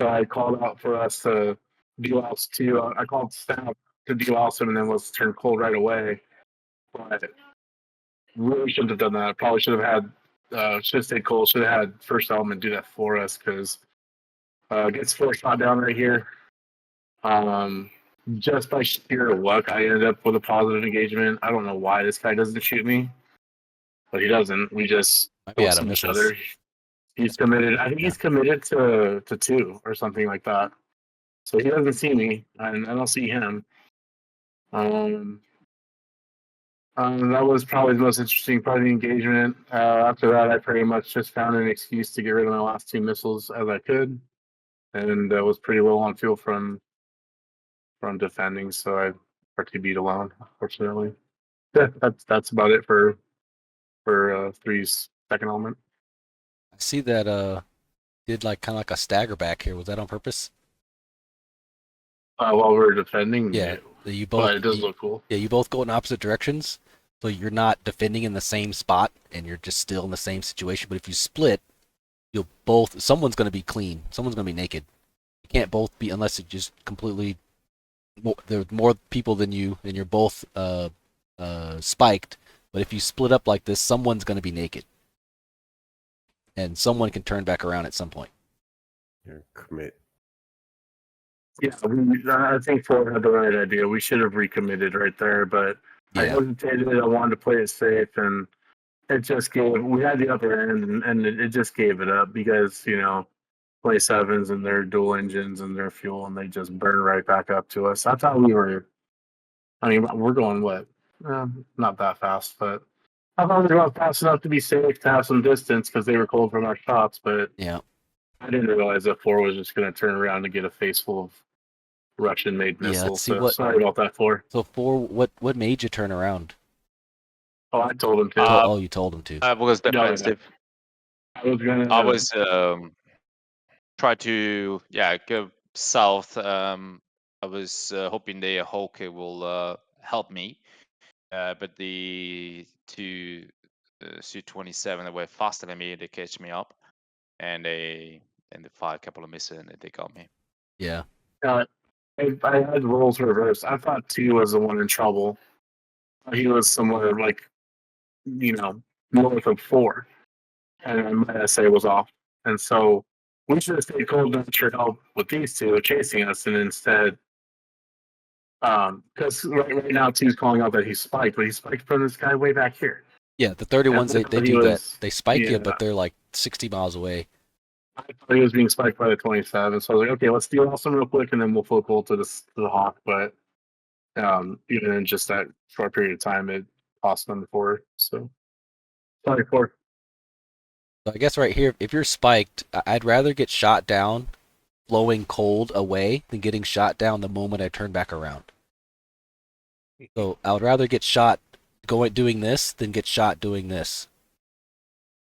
So I called out for us to delouse 2. I called staff to delouse him and then was turned cold right away. But really shouldn't have done that. Probably should have should have stayed cold. Should have had first element do that for us because gets 4 shot down right here. Just by sheer luck, I ended up with a positive engagement. I don't know why this guy doesn't shoot me, but he doesn't. We just Might be out of each missiles. other. He's committed. I think he's committed to 2 or something like that. So he doesn't see me, and I don't see him. That was probably the most interesting part of the engagement. After that, I pretty much just found an excuse to get rid of my last 2 missiles as I could, and was pretty low on fuel from defending. So I RTB'd alone, unfortunately. Yeah, that's about it for 3's second element. I see that did like kind of like a stagger back here. Was that on purpose? While we're defending, Yeah, you both. but it does look cool. Yeah, you both go in opposite directions, so you're not defending in the same spot, and you're just still in the same situation. But if you split, you'll both. Someone's going to be clean. Someone's going to be naked. You can't both be unless it's just completely. There's more people than you, and you're both spiked. But if you split up like this, someone's going to be naked, and someone can turn back around at some point. Yeah, commit. Yeah, I think 4 had the right idea. We should have recommitted right there, but I Yeah, hesitated. I wanted to play it safe, and it just gave. We had the upper end, and it just gave it up because 27s and their dual engines and their fuel, and they just burn right back up to us. I thought we were. I mean, we're going what? Not that fast, but I thought we were going fast enough to be safe to have some distance because they were cold from our shots. But yeah. I didn't realize that 4 was just going to turn around and get a face full of Russian-made Yeah, missiles. let's see So what- sorry about that, 4. So 4, what made you turn around? Oh, I told him to. Oh, you told him to. I was No, defensive. I was gonna. I was try to go south. I was hoping the Hawk will help me, but the 2 Su-27 that were faster than me, they catch me up, and they fire a couple of missiles and they got me. Yeah. I had roles reversed. I thought 2 was the one in trouble. He was somewhere like, north of 4, and my SA was off. And so we should have stayed cold enough to help with these 2 chasing us, and instead, because right now 2's calling out that he's spiked, but he's spiked from this guy way back here. Yeah, the 31s, they he do that. was- They spike you, yeah. but they're like 60 miles away. I thought he was being spiked by the 27, so I was like, okay, let's deal off some real quick, and then we'll flip cold to the Hawk. But even in just that short period of time, it cost them 4. So sorry, 4. So I guess right here, if you're spiked, I'd rather get shot down flowing cold away than getting shot down the moment I turn back around. So I would rather get shot doing this than get shot doing this.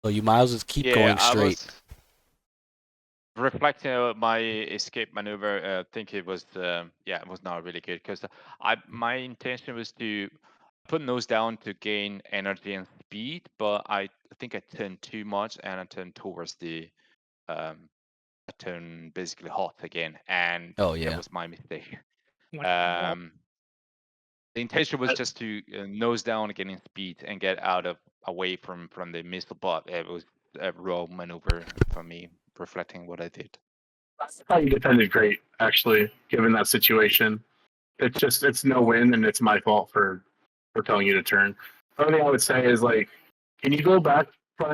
So you might as well keep going straight. Reflecting on my escape maneuver, I think it was it was not really good because my intention was to put nose down to gain energy and speed, but I think I turned too much and I turned towards the I turned basically hot again, and Oh, yeah. that was my mistake. Like, The intention was just to nose down, getting speed, and get away from the missile, but it was a wrong maneuver for me, reflecting what I did. I thought you defended great, actually, given that situation. It's no win, and it's my fault for telling you to turn. The only thing I would say is, like, can you go back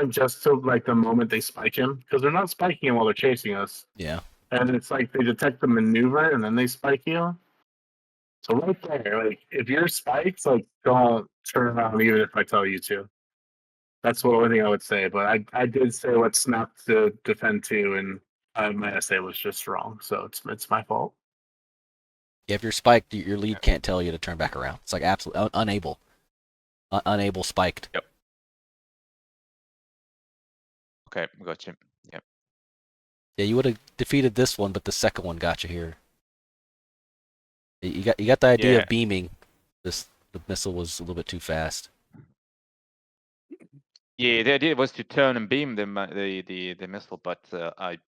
just to, like, the moment they spike him? Because they're not spiking him while they're chasing us. Yeah. And it's like they detect the maneuver, and then they spike you. So right there, like, if you're spiked, like, don't turn around even if I tell you to. That's the only thing I would say. But I did say let's snap to defend too, and my essay was just wrong. So it's my fault. Yeah, if you're spiked, your lead can't tell you to turn back around. It's like absolutely unable. Unable spiked. Yep. Okay, got you. Yep. Yeah, you would have defeated this one, but the second one got you here. You got the idea Yeah. of beaming. The missile was a little bit too fast. Yeah, the idea was to turn and beam the missile, but I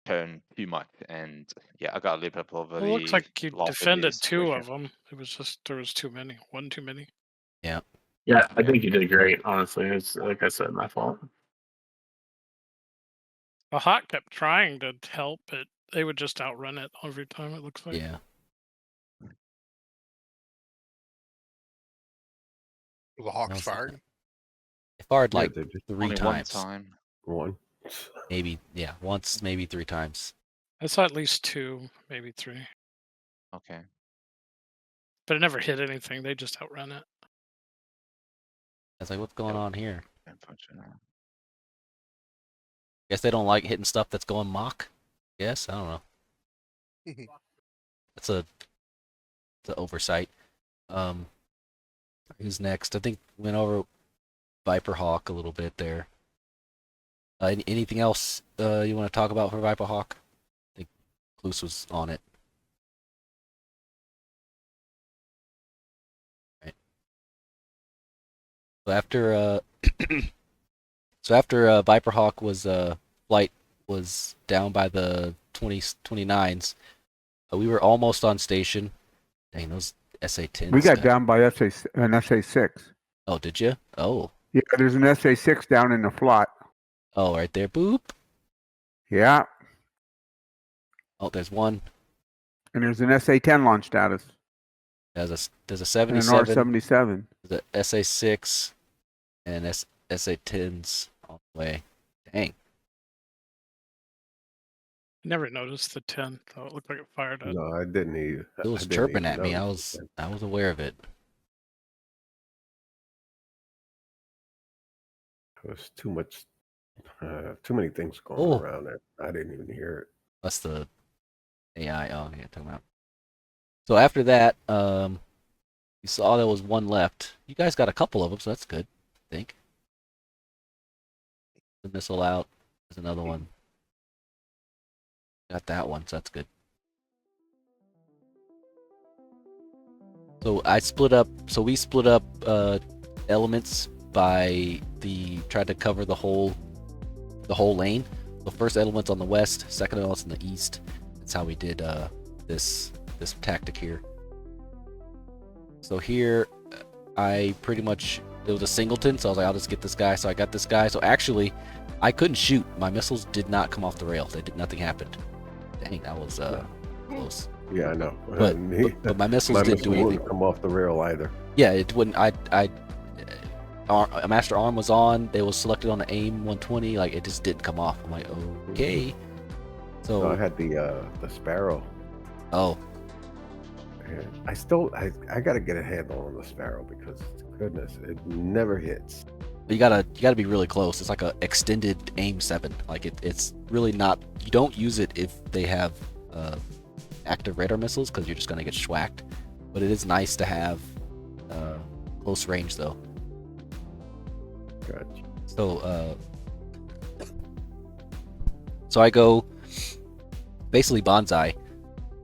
turned too much, and yeah, I got a little bit over It the. looks like you lost defended the two situation. of them. It was just there was too many. One too many. Yeah. Yeah, I think you did great. Honestly, it's like I said, my fault. The Hawk kept trying to help, but they would just outrun it every time. It looks like. Yeah. The Hawks How's fired. They fired Yeah, like they just 3 Only times. one time. one. Maybe, yeah, once, maybe 3 times. I saw at least 2, maybe 3, Okay. but it never hit anything. They just outrun it. I was like, what's going Yep. on here? Unfortunately. Guess they don't like hitting stuff that's going Mach. Yes, I don't know. It's an oversight. Who's next? I think went over Viper Hawk a little bit there. Anything else you want to talk about for Viper Hawk? I think Cluse was on it. Right. So after Viper Hawk was flight was down by the 29s, we were almost on station. Dang, those SA-10s. We got down by an SA-6. Oh, did you? Oh. Yeah, there's an SA-6 down in the flot. Oh, right there. Boop. Yeah. Oh, there's one. And there's an SA-10 launch status. There's a And an 77. R-77. There's a SA-6 and SA-10s on the way. Dang. Never noticed the 10, though. It looked like it fired at. No, I didn't either. It was I didn't chirping even at me. I notice was aware of it. There was too many things going Oh. around there. I didn't even hear it. That's the AI. Oh, yeah, talking about. So after that, you saw there was one left. You guys got a couple of them, so that's good, I think. The missile out. There's another one. Got that one, so that's good. So we split up elements by tried to cover the whole lane. The first element's on the west, second element's in the east. That's how we did this tactic here. So here, I pretty much, it was a singleton, so I was like, I'll just get this guy. So I got this guy. So actually, I couldn't shoot. My missiles did not come off the rail. Nothing happened. Dang, that was close. Yeah, I know. But my missiles didn't do anything. Wouldn't come off the rail either. Yeah, it wouldn't. Master Arm was on. They was selected on the AIM 120. Like, it just didn't come off. I'm like, okay. So No, I had the Sparrow. Oh. And I gotta get a handle on the Sparrow because goodness, it never hits. You gotta be really close. It's like a extended AIM 7. Like it's really not. You don't use it if they have active radar missiles because you're just gonna get schwacked. But it is nice to have close range though. Gotcha. So I go basically bonsai.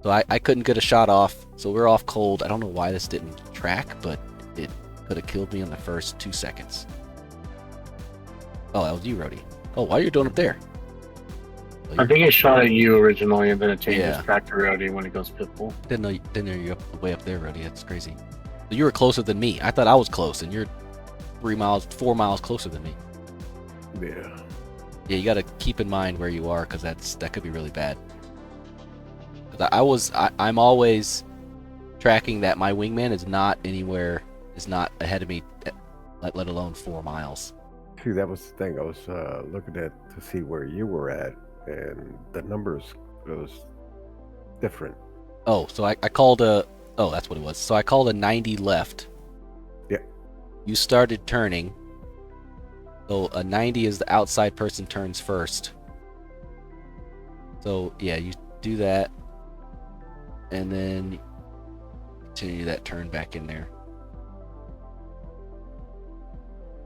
So I couldn't get a shot off. So we're off cold. I don't know why this didn't track, but it could have killed me in the first 2 seconds. Oh, that was you, Rody. Oh, why are you doing up there? I think it shot at you originally, and then it changes Yeah. back to Rody when it goes pitbull. Didn't know you were way up there, Rody. That's crazy. So you were closer than me. I thought I was close, and you're 4 miles closer than me. Yeah. Yeah, you got to keep in mind where you are, because that could be really bad. I'm always tracking that my wingman is not ahead of me, let alone 4 miles. See, that was the thing. I was looking at to see where you were at, and the numbers was different. Oh, so I called that's what it was. So I called a 90 left. Yeah. You started turning. So a 90 is the outside person turns first. So yeah, you do that, and then continue that turn back in there.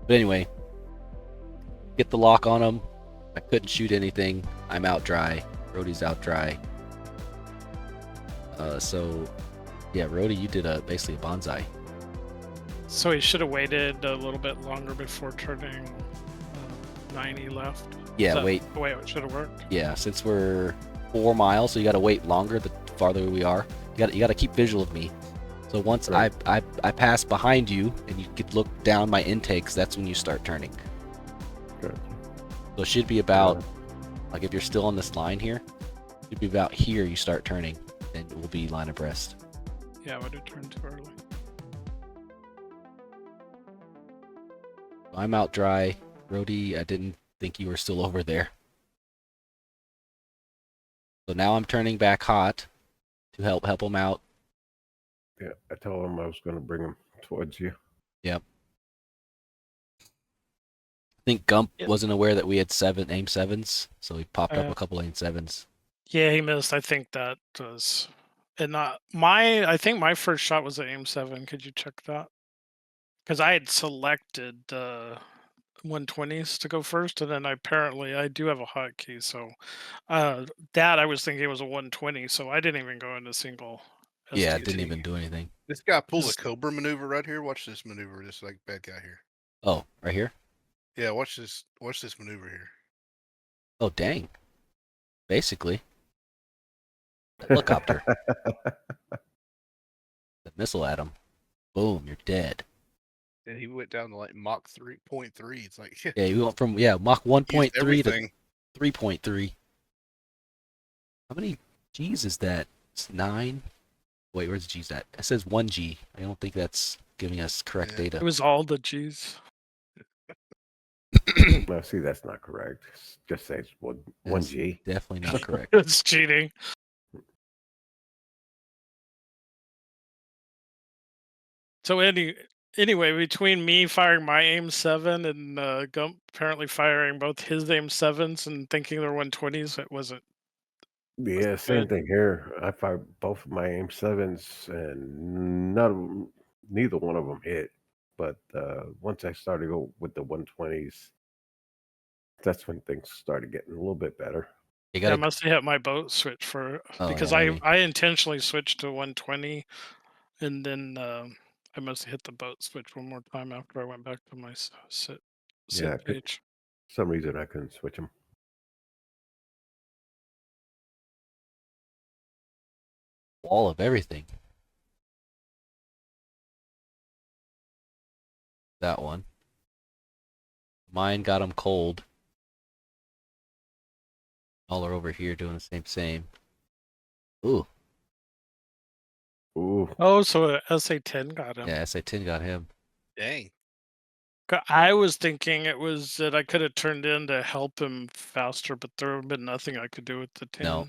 But anyway, get the lock on him. I couldn't shoot anything. I'm out dry. Rhodey's out dry. So yeah, Rhodey, you did basically a bonsai. So he should have waited a little bit longer before turning 90 left. Yeah, Is that wait. the way it should have worked. Yeah, since we're 4 miles, so you got to wait longer the farther we are. You got to keep visual of me. So once Right. I pass behind you and you could look down my intakes, that's when you start turning. Gotcha. So it should be about like if you're still on this line here, it should be about here you start turning, and it will be line abreast. Yeah, I would have turned too early. I'm out dry. Rhodey, I didn't think you were still over there. So now I'm turning back hot to help him out. Yeah, I told him I was going to bring him towards you. Yep. I think Gump Yep. wasn't aware that we had aim 7s, so he popped up a couple aim 7s. Yeah, he missed. I think that was, and not my. I think my first shot was an aim 7. Could you check that? Because I had selected 120s to go first, and then I do have a hotkey, so that I was thinking it was a 120, so I didn't even go into single. Yeah, it STT. didn't even do anything. This guy pulled a Just- Cobra maneuver right here. Watch this maneuver. This like bad guy here. Oh, right here? Yeah, watch this. Watch this maneuver here. Oh, dang. Basically. Helicopter. The missile at him. Boom, you're dead. And he went down to like Mach 3.3. It's like Yeah, you went from Mach used 1.3 to everything. 3.3. How many G's is that? It's 9. Wait, where's the G's at? It says 1 G. I don't think that's giving us correct Yeah. data. It was all the G's. No, see, that's not correct. Just say it's one That's G. Definitely not correct. It's cheating. So anyway, between me firing my aim 7 and Gump apparently firing both his aim 7s and thinking they're 120s, it wasn't. Yeah, same good. thing here. I fired both of my aim 7s, and neither one of them hit. But once I started to go with the 120s, that's when things started getting a little bit better. You I gotta, must have hit my boat switch for Oh, because yeah, maybe. I intentionally switched to 120, and then I must have hit the boat switch one more time after I went back to my sit Yeah, page. for some reason I couldn't switch them. Wall of everything. That one. Mine got them cold. All are over here doing the same. Ooh. Ooh, Oh, so a SA-10 got him. Yeah, SA-10 got him. Dang. I was thinking it was that I could have turned in to help him faster, but there would have been nothing I could do with the 10. No.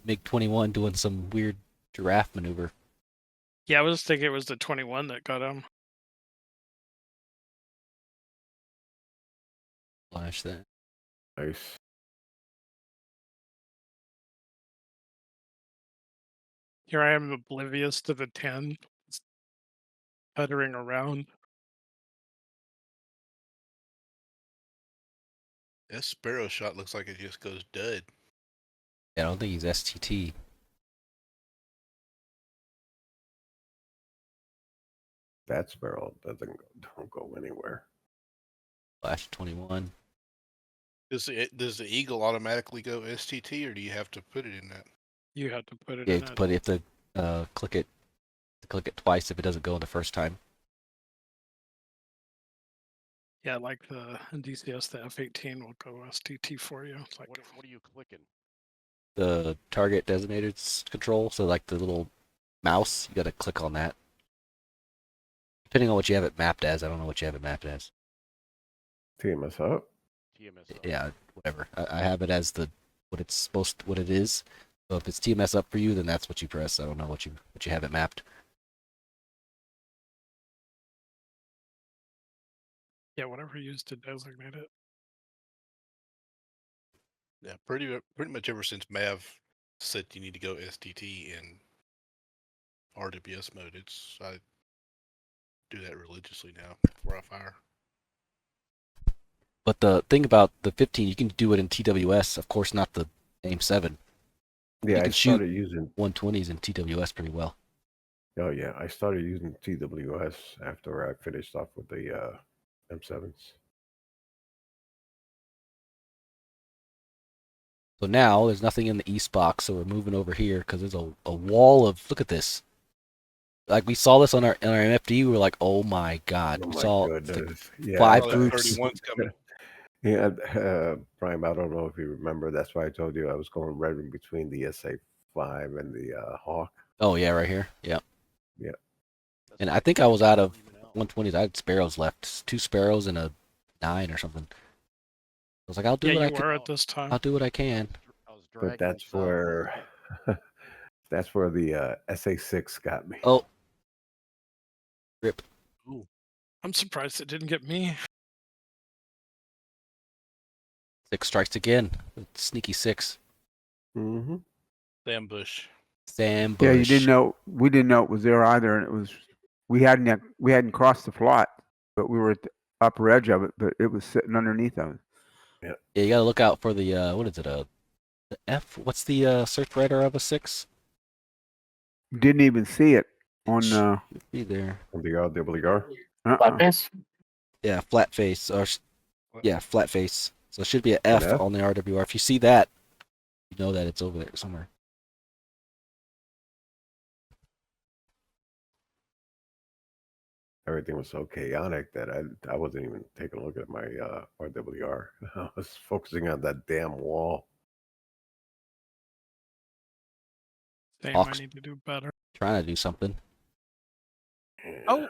MiG-21 doing some weird giraffe maneuver. Yeah, I was thinking it was the 21 that got him. Flash that. nice. Here I am oblivious to the 10, puttering around. That Sparrow shot looks like it just goes dud. Yeah, I don't think he's STT. That Sparrow don't go anywhere. Flash 21. Does the Eagle automatically go STT, or do you have to put it in that? You have to put it Yeah, you in have to that. put it, you have to click it twice if it doesn't go the first time. Yeah, like the DCS, the F-18 will go STT for you. It's like, What are you clicking? the target designated control. So like the little mouse, you got to click on that. Depending on what you have it mapped as. I don't know what you have it mapped as. TMS up. Yeah, whatever. I have it as what it is. So if it's TMS up for you, then that's what you press. I don't know what you have it mapped. Yeah, whatever you used to designate it. Yeah, pretty much ever since Mav said you need to go STT in RWS mode, I do that religiously now before I fire. But the thing about the 15, you can do it in TWS. Of course, not the AIM 7. Yeah, You I can shoot started using. 120s in TWS pretty well. Oh yeah, I started using TWS after I finished off with the M7s. So now there's nothing in the east box, so we're moving over here because there's a wall of, look at this. Like we saw this on our MFD, we were like, oh my god. Oh we my saw goodness! Yeah, 5 Oh, that groups. 31's coming. Yeah, Prime. I don't know if you remember. That's why I told you I was going red in between the SA5 and the Hawk. Oh yeah, right here. Yep. Yeah. And I think I was out of 120s. I had sparrows left, 2 sparrows and a 9 or something. I was like, I'll do Yeah, what you I can. were at this time. I'll do what I can. But that's where that's where the SA6 got me. Oh, rip. Ooh, I'm surprised it didn't get me. 6 strikes again. Sneaky 6. Mm-hmm. ambush. Sam Bush. Yeah, you didn't know. We didn't know it was there either, and it was. We hadn't crossed the plot, but we were at the upper edge of it. But it was sitting underneath of it. Yeah, you gotta look out for the what is it? The F. What's the search radar of a 6? Didn't even see it on. Should be there. On the RWR. Flatface? Yeah, flat face or yeah, flat face. So it should be an An F F? on the RWR. If you see that, you know that it's over there somewhere. Everything was so chaotic that I wasn't even taking a look at my RWR. I was focusing on that damn wall. Same, Hawks. I need to do better. Trying to do something. Oh,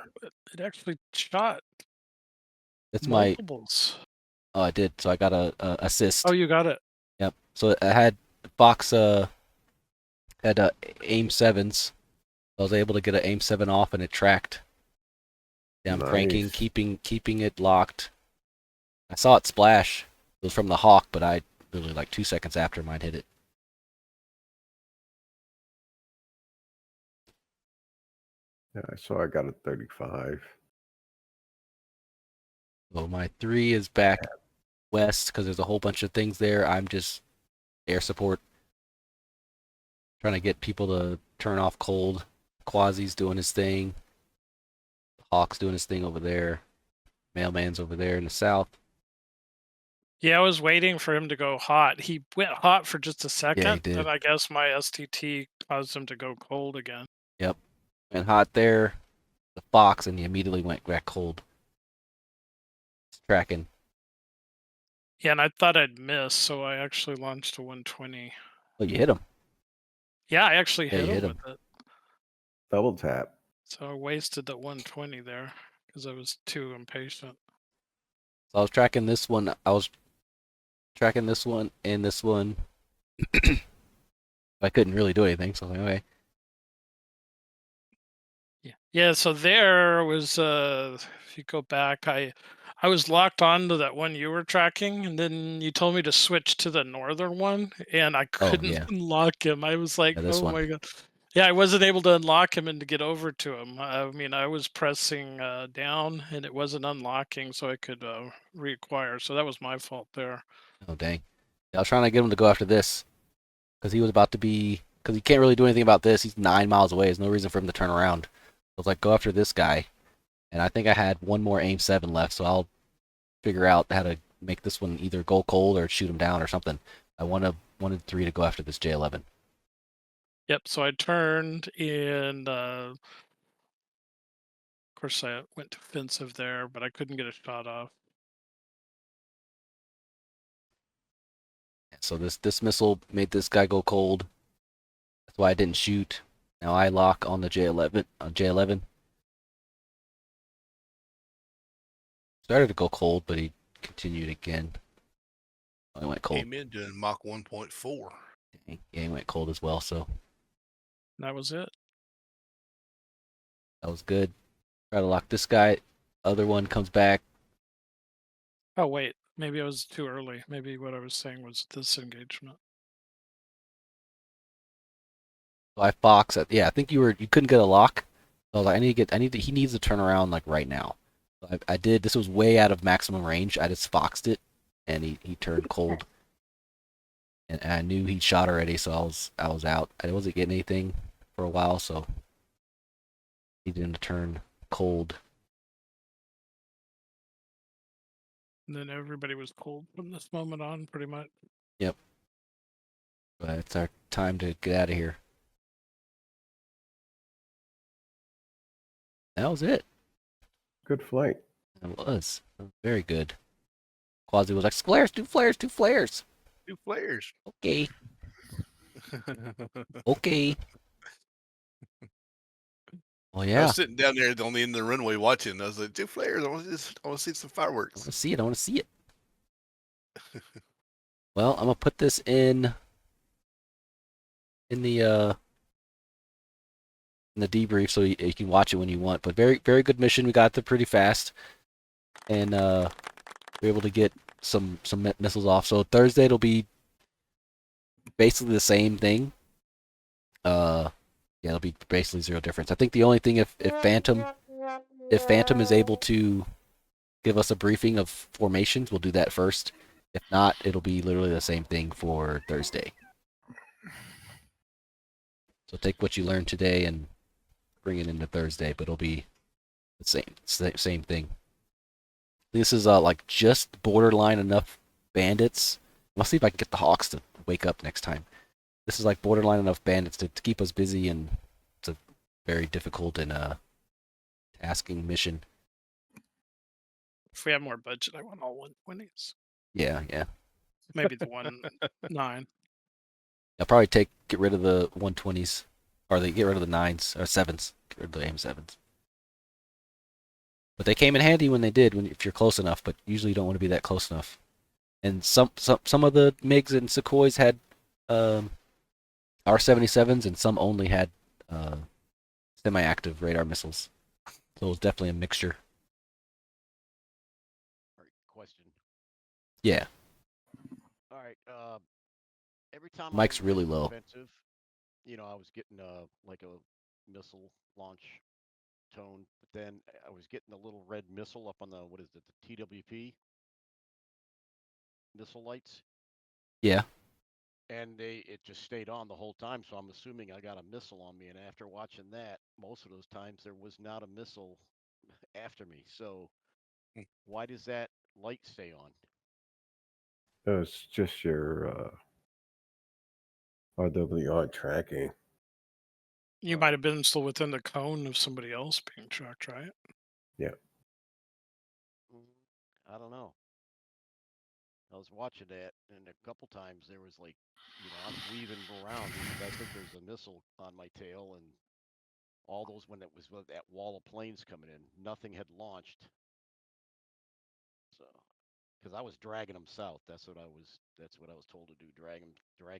it actually shot It's my. multiples. Oh, I did. So I got a assist. Oh, you got it. Yep. So I had Fox had aim 7s. I was able to get an aim 7 off, and it tracked. Yeah, I'm cranking, Nice. keeping it locked. I saw it splash. It was from the Hawk, but I literally like 2 seconds after mine hit it. Yeah, so I got a 35. So my 3 is back west because there's a whole bunch of things there. I'm just air support. Trying to get people to turn off cold. Quasi's doing his thing. Hawk's doing his thing over there. Mailman's over there in the south. Yeah, I was waiting for him to go hot. He went hot for just a second, did. and I guess my STT caused him to go cold again. Yep. Went hot there. The Fox, and he immediately went back cold. It's tracking. Yeah, and I thought I'd miss, so I actually launched a 120. Oh, you hit him. Yeah, I actually Yeah, hit you him hit with it. Double tap. So I wasted that 120 there because I was too impatient. So I was tracking this one. I was tracking this one and this one. I couldn't really do anything, so I was like, okay. Yeah, so there was if you go back, I was locked onto that one you were tracking, and then you told me to switch to the northern one, and I couldn't yeah. unlock him. I was like, Yeah, this oh one. my god. Yeah, I wasn't able to unlock him and to get over to him. I mean, I was pressing down and it wasn't unlocking so I could reacquire. So that was my fault there. Oh, dang. Yeah, I was trying to get him to go after this because he was about to be, because he can't really do anything about this. He's 9 miles away. There's no reason for him to turn around. I was like, go after this guy. And I think I had one more aim 7 left, so I'll figure out how to make this one either go cold or shoot him down or something. I wanted 3 to go after this J11. Yep, so I turned and of course I went defensive there, but I couldn't get a shot off. So this missile made this guy go cold. That's why I didn't shoot. Now I lock on the J11 on J11. Started to go cold, but he continued again. Oh, he went cold. Came in doing Mach 1.4. Yeah, he went cold as well. So That was it. that was good. Try to lock this guy. Other one comes back. Oh wait, maybe I was too early. Maybe what I was saying was this engagement. So I fox at, yeah, I think you couldn't get a lock. So I was like, he needs to turn around like right now. So I did. This was way out of maximum range. I just foxed it, and he turned cold. And I knew he'd shot already, so I was out. I wasn't getting anything for a while, so he didn't turn cold. And then everybody was cold from this moment on, pretty much. Yep. But it's our time to get out of here. That was it. Good flight. It was very good. Quasi was like, flares, two flares, two flares. 2 flares. Okay. Okay. Well, I yeah. was sitting down there on the end of the runway watching. I was like, 2 flares. I want to see some I fireworks. want to see it. I want to see it. Well, I'm gonna put this in the debrief so you can watch it when you want. But very good mission. We got there pretty fast, and we're able to get some missiles off. So Thursday it'll be basically the same thing. Yeah, it'll be basically zero difference. I think the only thing if Phantom is able to give us a briefing of formations, we'll do that first. If not, it'll be literally the same thing for Thursday. So take what you learned today and bring it into Thursday, but it'll be the same thing. This is like just borderline enough bandits. I'll see if I can get the Hawks to wake up next time. This is like borderline enough bandits to keep us busy, and it's a very difficult and tasking mission. If we have more budget, I want all 120s. Yeah. Maybe the 1.9. I'll probably get rid of the 120s, or get rid of the 9s or 7s. Get rid of the AIM-7s. But they came in handy when they did, if you're close enough. But usually you don't want to be that close enough. And some of the MiGs and Sukhois had R-77s, and some only had semi-active radar missiles. So it was definitely a mixture. All right, question. Yeah. All right. Every time Mike's I really was low. offensive, I was getting like a missile launch tone, but then I was getting a little red missile up on the the TWP missile lights. Yeah. And it just stayed on the whole time, so I'm assuming I got a missile on me. And after watching that, most of those times there was not a missile after me. So why does that light stay on? It's just your RWR tracking. You might have been still within the cone of somebody else being tracked, right? Yeah. I don't know. I was watching that, and a couple times there was like, I'm weaving around because I think there's a missile on my tail, and all those when it was that wall of planes coming in, nothing had launched. So, because I was dragging them south, that's what I was told to do, drag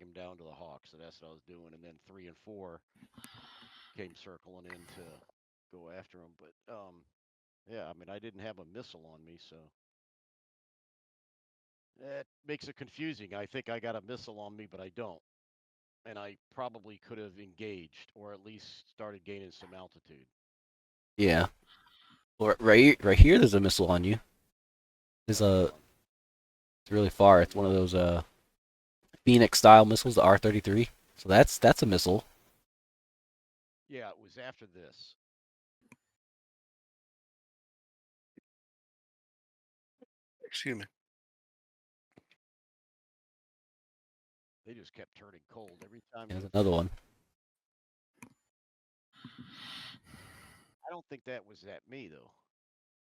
them down to the Hawks. So that's what I was doing, and then 3 and 4 came circling in to go after them. But yeah, I mean, I didn't have a missile on me, so. That makes it confusing. I think I got a missile on me, but I don't. And I probably could have engaged or at least started gaining some altitude. Yeah. Well, right here, there's a missile on you. It's really far. It's one of those Phoenix style missiles, the R-33. So that's a missile. Yeah, it was after this. Excuse me. They just kept turning cold every time. There's another one. I don't think that was at me, though.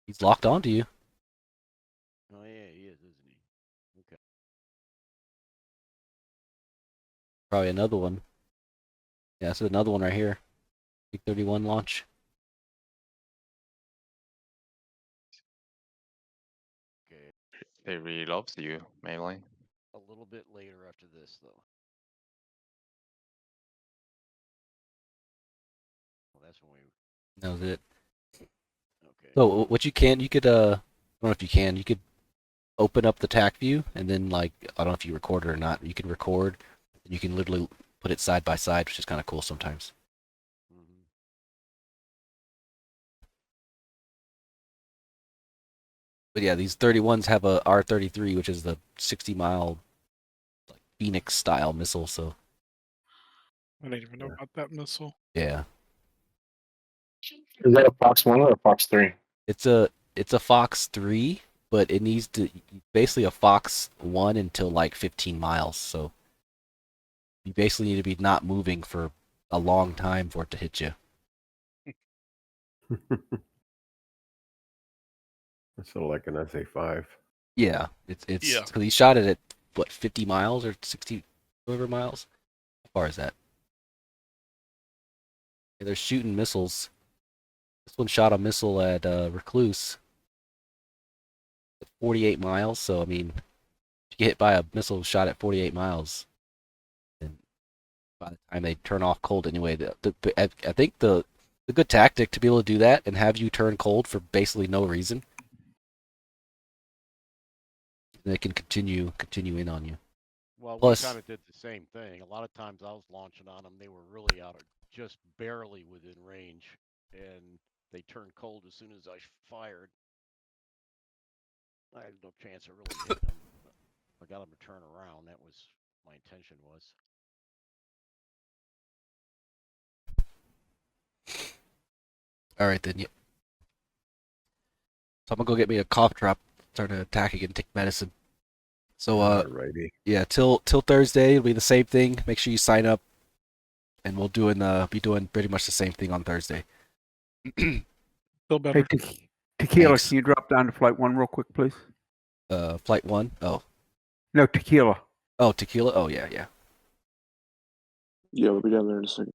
He's locked onto you. Oh, yeah, he is, isn't he? Okay. Probably another one. Yeah, this is another one right here. Big 31 launch. Okay. They really loves you, mainly. A little bit later after this, though. Well, that's when we. That was it. Okay. So what you could I don't know if you could open up the TAC view and then like I don't know if you record it or not. You can record. You can literally put it side by side, which is kind of cool sometimes. Mm-hmm. But yeah, these 31s have a R-33, which is the 60-mile like Phoenix style missile. So I didn't even know about that missile. yeah, Is that a Fox 1 or a Fox 3? it's a Fox 3, but it needs to basically a Fox 1 until like 15 miles. So you basically need to be not moving for a long time for it to hit you. It's sort of like an SA-5. Yeah, it's Yeah. because he shot it at what 50 miles or 60 whatever miles. How far is that? Yeah, they're shooting missiles. This one shot a missile at Recluse at 48 miles. So I mean, if you get hit by a missile shot at 48 miles, then by the time they turn off cold anyway, I think the good tactic to be able to do that and have you turn cold for basically no reason, they can continue in on you. Well, Plus- we kind of did the same thing. A lot of times I was launching on them, they were really out of just barely within range, and they turned cold as soon as I fired. I had no chance of really hitting them. I got them to turn around. That was my intention was. All right then. Yeah. So I'm gonna go get me a cough drop, start attacking and take medicine. So Alrighty. yeah, till Thursday it'll be the same thing. Make sure you sign up, and we'll be doing pretty much the same thing on Thursday. Feel better. Hey, Tequila, Thanks. can you drop down to flight 1 real quick, please? Flight 1. No, Tequila. Oh, Tequila. Oh yeah. Yeah, we'll be down there in a second.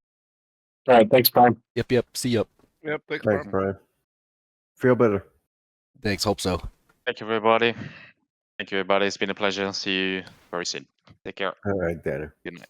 All right, thanks, Prime. Yep. See you. Yep. Thanks, Thanks, Brian. Brian. Feel better. Thanks. Hope so. Thank you, everybody. Thank you, everybody. It's been a pleasure. See you very soon. Take care. All right, Danny. Good night.